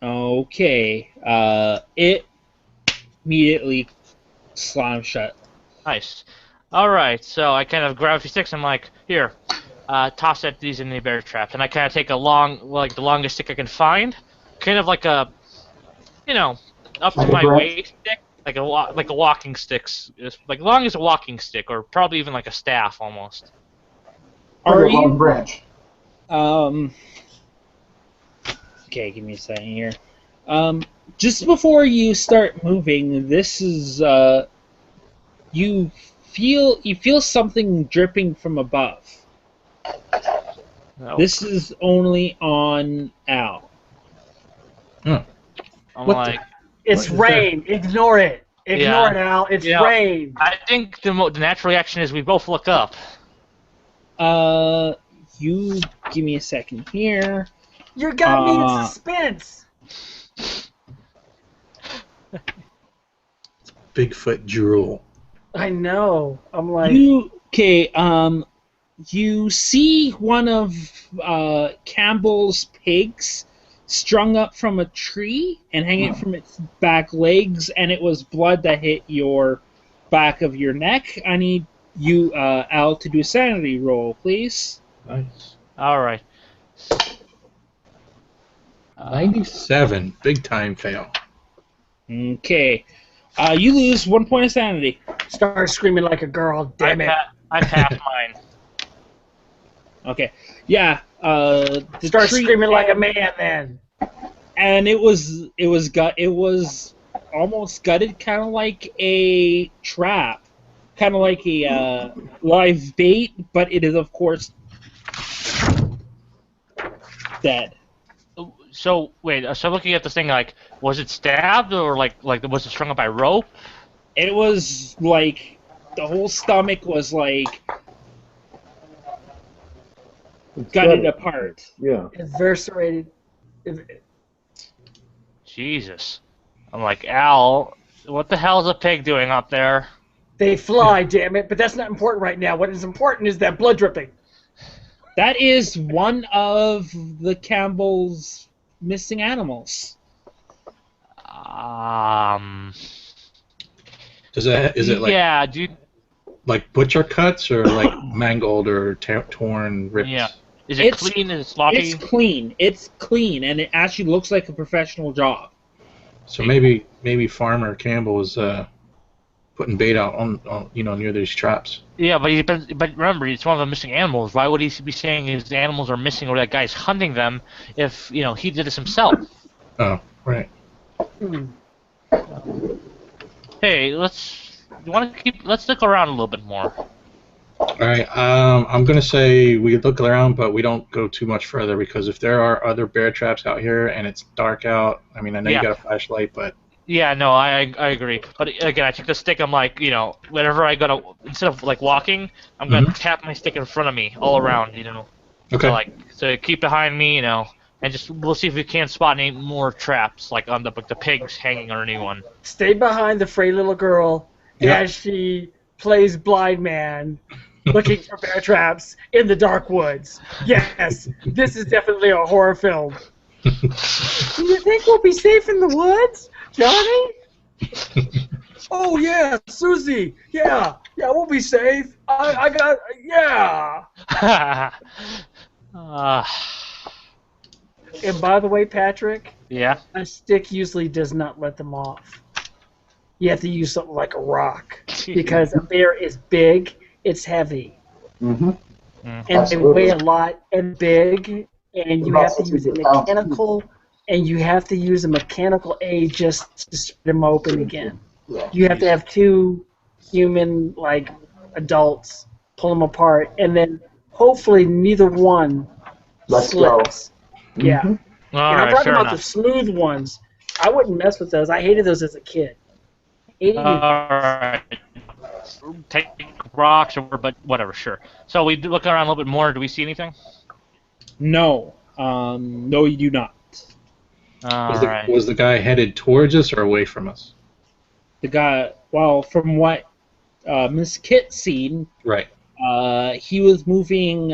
Okay. It immediately slams shut. Nice. All right. So I kind of grab a few sticks. I'm like, here, toss at these in the bear traps, and I kind of take the longest stick I can find, kind of like a, up to my waist stick, like a walking stick, like long as a walking stick, or probably even like a staff almost. Are you? Long branch. Okay, give me a second here. Just before you start moving, this is you feel something dripping from above. No. This is only on Al. I'm like, It's rain. Ignore it. Ignore it, Al. It's rain. I think the natural reaction is we both look up. You give me a second here. You're got me in suspense. Bigfoot drool. I know. I'm like. You see one of Campbell's pigs strung up from a tree and hanging from its back legs, and it was blood that hit your back of your neck. I need you, Al, to do a sanity roll, please. Nice. All right. 97. Big time fail. Okay. You lose 1 point of sanity. Start screaming like a girl. Damn it. I passed mine. Okay. Yeah. Start screaming like a man then. And it was almost gutted, kind of like a trap, kind of like a live bait, but it is of course dead. So wait, so looking at this thing, like, was it stabbed or like was it strung up by rope? It was like the whole stomach was like gutted apart. Yeah. Eviscerated. Jesus. I'm like, Al, what the hell is a pig doing up there? They fly, damn it! But that's not important right now. What is important is that blood dripping. That is one of the Campbell's missing animals. Is it like yeah, dude? Like butcher cuts or like mangled or torn rips? Yeah. Is it clean and sloppy? It's clean. It's clean, and it actually looks like a professional job. So maybe Farmer Campbell was putting bait out on near these traps. Yeah, but remember, it's one of the missing animals. Why would he be saying his animals are missing or that guy's hunting them if he did this himself? Oh, right. Hey, let's look around a little bit more. All right. I'm gonna say we look around, but we don't go too much further because if there are other bear traps out here and it's dark out, I mean, I know you got a flashlight, but. Yeah, no, I agree. But again, I took the stick. I'm like, whenever I gotta, instead of like walking, I'm gonna tap my stick in front of me all around, Okay. So keep behind me, and we'll see if we can spot any more traps, like on the pigs hanging or anyone. Stay behind the frail little girl as she plays blind man, looking for bear traps in the dark woods. Yes, this is definitely a horror film. Do you think we'll be safe in the woods, Johnny? Oh yeah, Susie. Yeah, we'll be safe. I got And by the way, Patrick. Yeah. A stick usually does not let them off. You have to use something like a rock because a bear is big, it's heavy, and they weigh a lot and big, and you have to use a mechanical aid just to spread them open again. You have to have two human adults pull them apart, and then hopefully neither one slips. Yeah. And I'm talking about the smooth ones. I wouldn't mess with those. I hated those as a kid. Alright. Take rocks but whatever, sure. So we look around a little bit more. Do we see anything? No. No, you do not. Was the guy headed towards us or away from us? The guy, from what Miss Kit seen, right. He was moving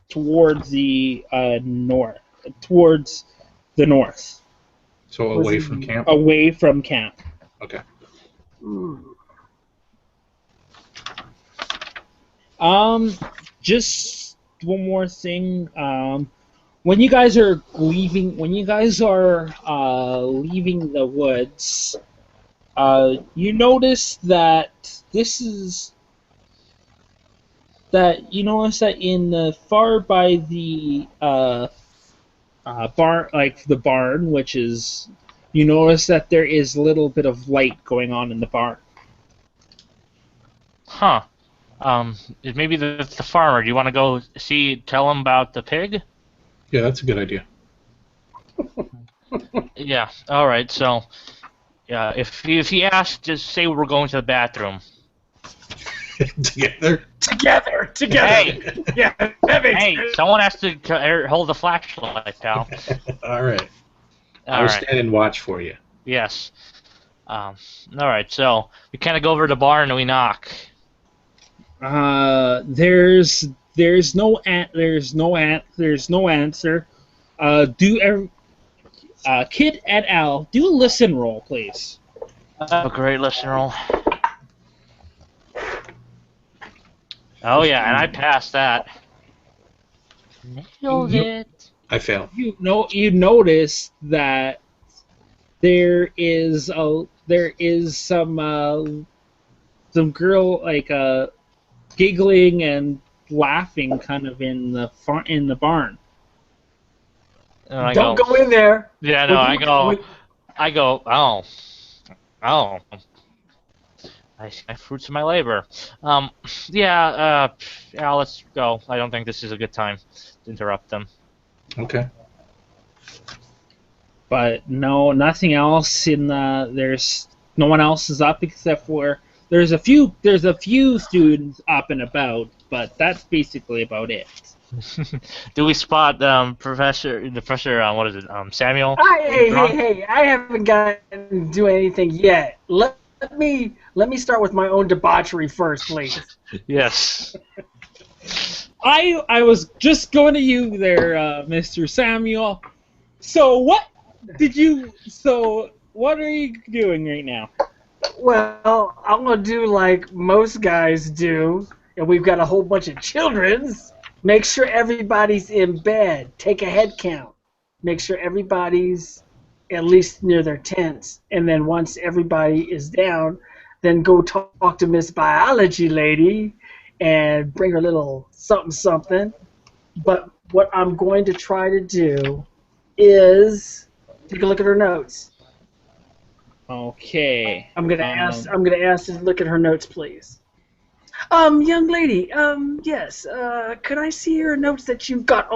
towards the north. Towards the north. So away from camp? Away from camp. Okay. Just one more thing. When you guys are leaving, leaving the woods, you notice that in the far by the barn, like the barn, which is. You notice that there is a little bit of light going on in the barn. Huh. Maybe the farmer. Do you want to go tell him about the pig? Yeah, that's a good idea. Yeah, alright, so... Yeah, if he asks, just say we're going to the bathroom. Together? Hey! Yeah, hey, someone has to hold the flashlight, pal. Alright. I'll stand and watch for you. Yes. Alright, so we kind of go over to the barn and we knock. There's no answer. Kid et al. Do a listen roll, please. A great listen roll. Oh yeah, and I passed that. Nailed it. I failed. You notice that there is some girl giggling and laughing kind of in the barn. Don't go in there. Yeah, no, I go. Oh. I see my fruits of my labor. Al, let's go. I don't think this is a good time to interrupt them. Okay. But no, nothing else there's No one else is up except for there's a few students up and about, but that's basically about it. Do we spot Professor? What is it? Samuel. Hey! I haven't gotten to do anything yet. Let me start with my own debauchery first, please. Yes. I was just going to you there, Mr. Samuel. So what are you doing right now? Well, I'm gonna do like most guys do, and we've got a whole bunch of children's. Make sure everybody's in bed. Take a head count. Make sure everybody's at least near their tents. And then once everybody is down, then go talk to Miss Biology Lady and bring her little something. But what I'm going to try to do is take a look at her notes. Okay. I'm gonna ask to look at her notes, please. Young lady, yes, could I see your notes that you've got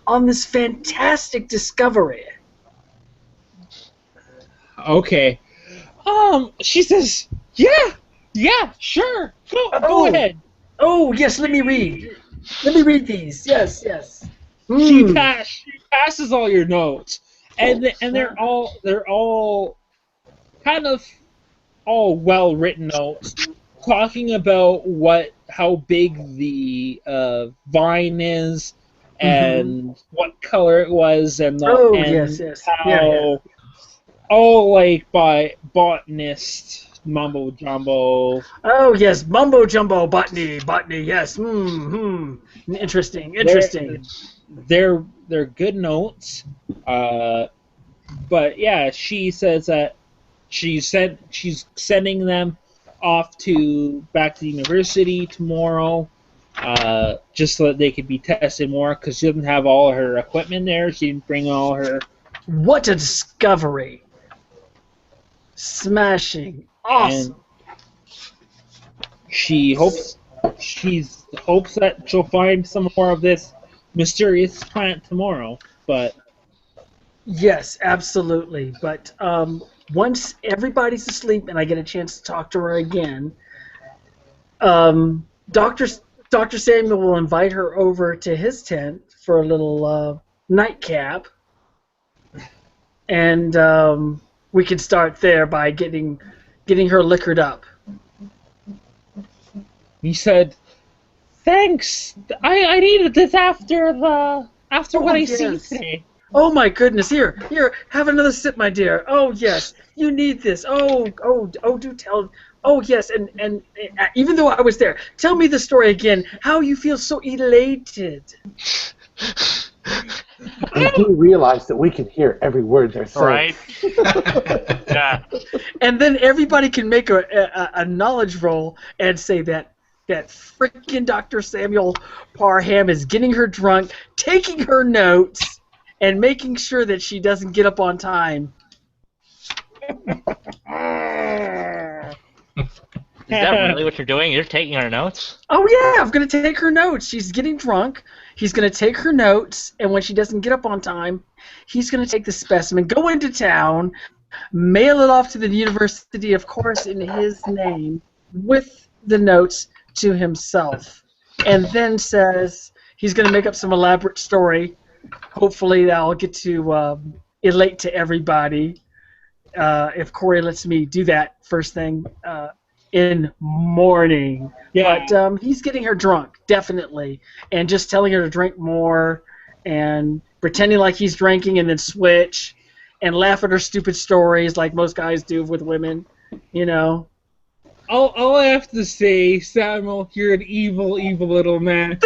on this fantastic discovery? Okay. She says, yeah, sure, go ahead. Oh, yes, let me read. Let me read these. Yes. She passes all your notes, and they're all kind of all well written notes, talking about how big the vine is, and what color it was, and how all like by botanist mumbo jumbo. Oh yes, mumbo jumbo botany. Yes. Interesting. They're good notes. But yeah, she says that she's sending them off back to the university tomorrow, just so that they could be tested more, because she doesn't have all her equipment there. She didn't bring all her. What a discovery! Smashing, awesome. And she hopes that she'll find some more of this mysterious plant tomorrow. But yes, absolutely. But once everybody's asleep and I get a chance to talk to her again, Dr. Samuel will invite her over to his tent for a little nightcap, and we can start there by getting her liquored up. He said, "Thanks. I needed this after what I see today." Oh my goodness! Here, have another sip, my dear. Oh yes, you need this. Oh, do tell. Oh yes, and even though I was there, tell me the story again. How you feel so elated? They do realize that we can hear every word they're saying. Right. Yeah. And then everybody can make a knowledge roll and say that frickin' Dr. Samuel Parham is getting her drunk, taking her notes, and making sure that she doesn't get up on time. Is that really what you're doing? You're taking her notes? Oh yeah, I'm gonna take her notes. She's getting drunk. He's gonna take her notes, and when she doesn't get up on time, he's gonna take the specimen, go into town, mail it off to the university, of course, in his name, with the notes to himself, and then says he's gonna make up some elaborate story. Hopefully that'll get to elate to everybody. If Corey lets me do that first thing in morning. Yeah. But he's getting her drunk, definitely, and just telling her to drink more and pretending like he's drinking and then switch and laugh at her stupid stories like most guys do with women, you know. All I have to say, Samuel, you're an evil little man.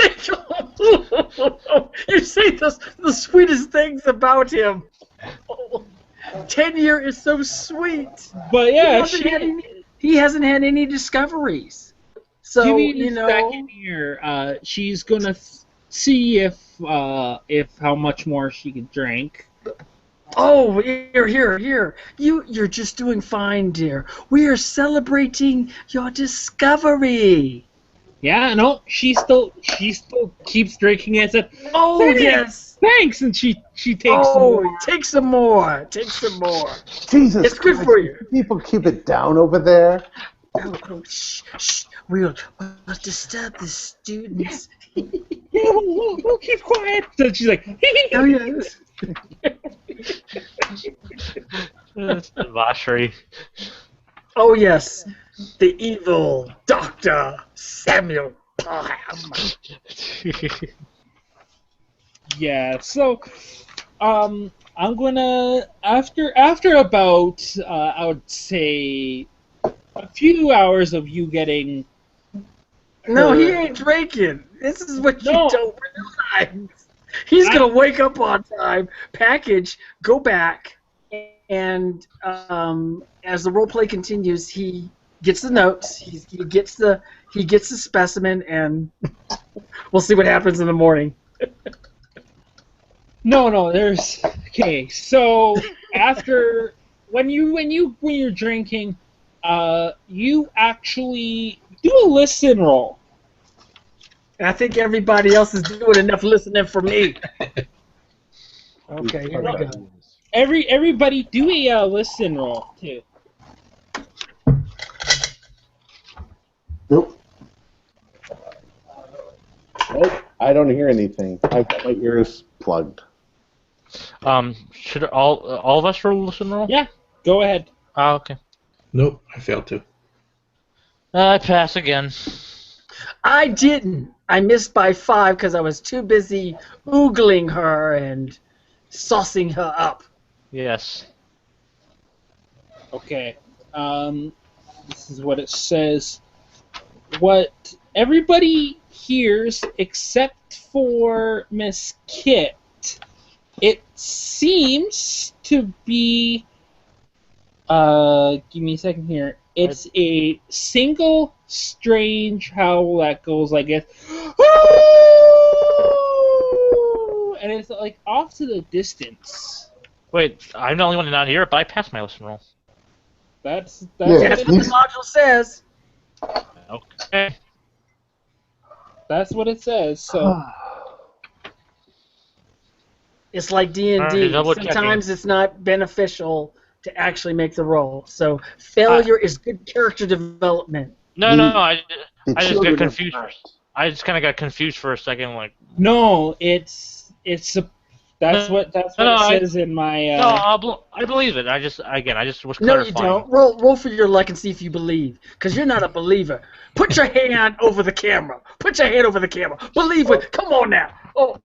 You say the sweetest things about him. Tenure is so sweet. But yeah, he hasn't had any discoveries. So you know, second year, she's gonna see if how much more she can drink. Oh, here. You're just doing fine, dear. We are celebrating your discovery. Yeah, no, she still keeps drinking it. Oh yes. Thanks, and she takes. Take some more. Take some more. Jesus, It's good Christ, for you. People keep it down over there. Shh. We'll disturb the students. We'll keep quiet. So she's like, Oh, yes. That's debauchery. Oh, yes. The evil Dr. Samuel Parham. yeah. So, I'm gonna after about I would say a few hours of you getting. No, he ain't drinking. This is what you No. don't realize. He's going to wake up on time, package, go back, and as the role play continues, he gets the notes, he gets the specimen, and we'll see what happens in the morning. No, there's okay. So after when you're drinking, you actually do a listen roll. And I think everybody else is doing enough listening for me. Okay, here we go. Everybody do a listen roll too. Nope. I don't hear anything. I've got my ears plugged. Should all of us listen roll? Yeah, go ahead. Oh, okay. Nope, I failed to. I pass again. I didn't. I missed by 5 because I was too busy oogling her and saucing her up. Yes. Okay. This is what it says. What everybody hears except for Miss Kit, it seems to be. Give me a second here. It's a single strange howl that goes like this. And it's like off to the distance. Wait, I'm the only one to not hear it, but I passed my listen roll. That's Yeah. what That's it what the is. module says. Okay. That's what it says. So It's like Alright, D&D. double checking. Sometimes it's not beneficial to actually make the roll. So failure is good character development. No, I The just children got of confused. night. I just kind of got confused for a second, like. no, it's that's what it says in my. No, I believe it. I just was No, you clarifying. don't. Roll for your luck and see if you believe. Because you're not a believer. Put your hand over the camera. Put your hand over the camera. Believe it. Come on now. Oh,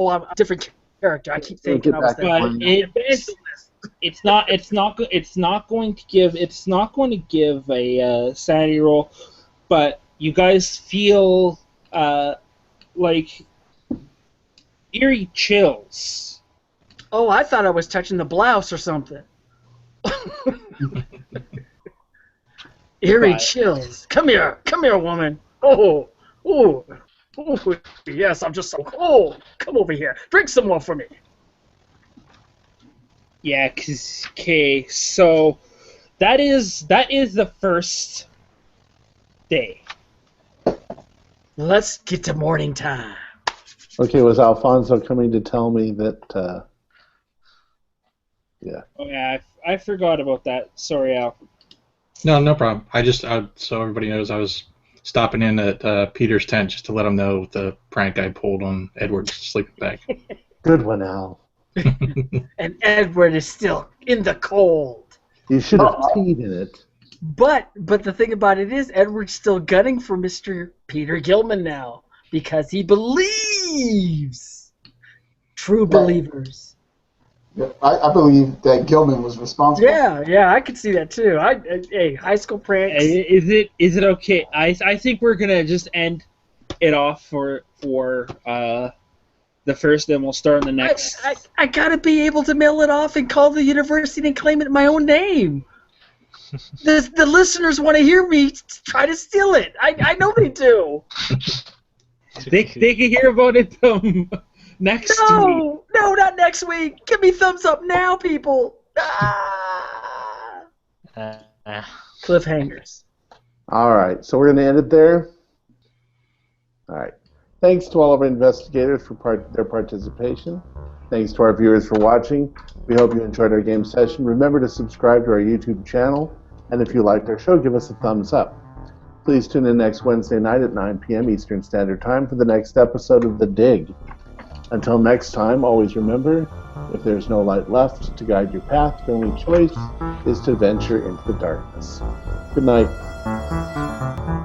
I'm a different character. I keep thinking I was that. But it's not going to give a sanity roll, but you guys feel like eerie chills. Oh, I thought I was touching the blouse or something. Eerie Right. chills. Come here, woman. Oh, yes, I'm just so cold. Come over here. Drink some more for me. Yeah, okay, so that is the first day. Let's get to morning time. Okay, was Alfonso coming to tell me that? Yeah. Oh yeah, I forgot about that. Sorry, Al. No problem. So everybody knows, I was stopping in at Peter's tent just to let him know the prank I pulled on Edward's sleeping bag. Good one, Al. And Edward is still in the cold. You should have peed in it. But the thing about it is, Edward's still gunning for Mr. Peter Gilman now because he believes. True believers. Yeah, I believe that Gilman was responsible. Yeah, I could see that too. Hey, high school pranks. Is it okay? I think we're gonna just end it off for the first, then we'll start on the next. I gotta be able to mail it off and call the university and claim it in my own name. The listeners want to hear me try to steal it. I know they do. They can hear about it next week. No, not next week. Give me thumbs up now, people. Ah. Cliffhangers. All right, so we're going to end it there. All right. Thanks to all of our investigators for their participation. Thanks to our viewers for watching. We hope you enjoyed our game session. Remember to subscribe to our YouTube channel, and if you liked our show, give us a thumbs up. Please tune in next Wednesday night at 9 p.m. Eastern Standard Time for the next episode of The Dig. Until next time, always remember, if there's no light left to guide your path, your only choice is to venture into the darkness. Good night.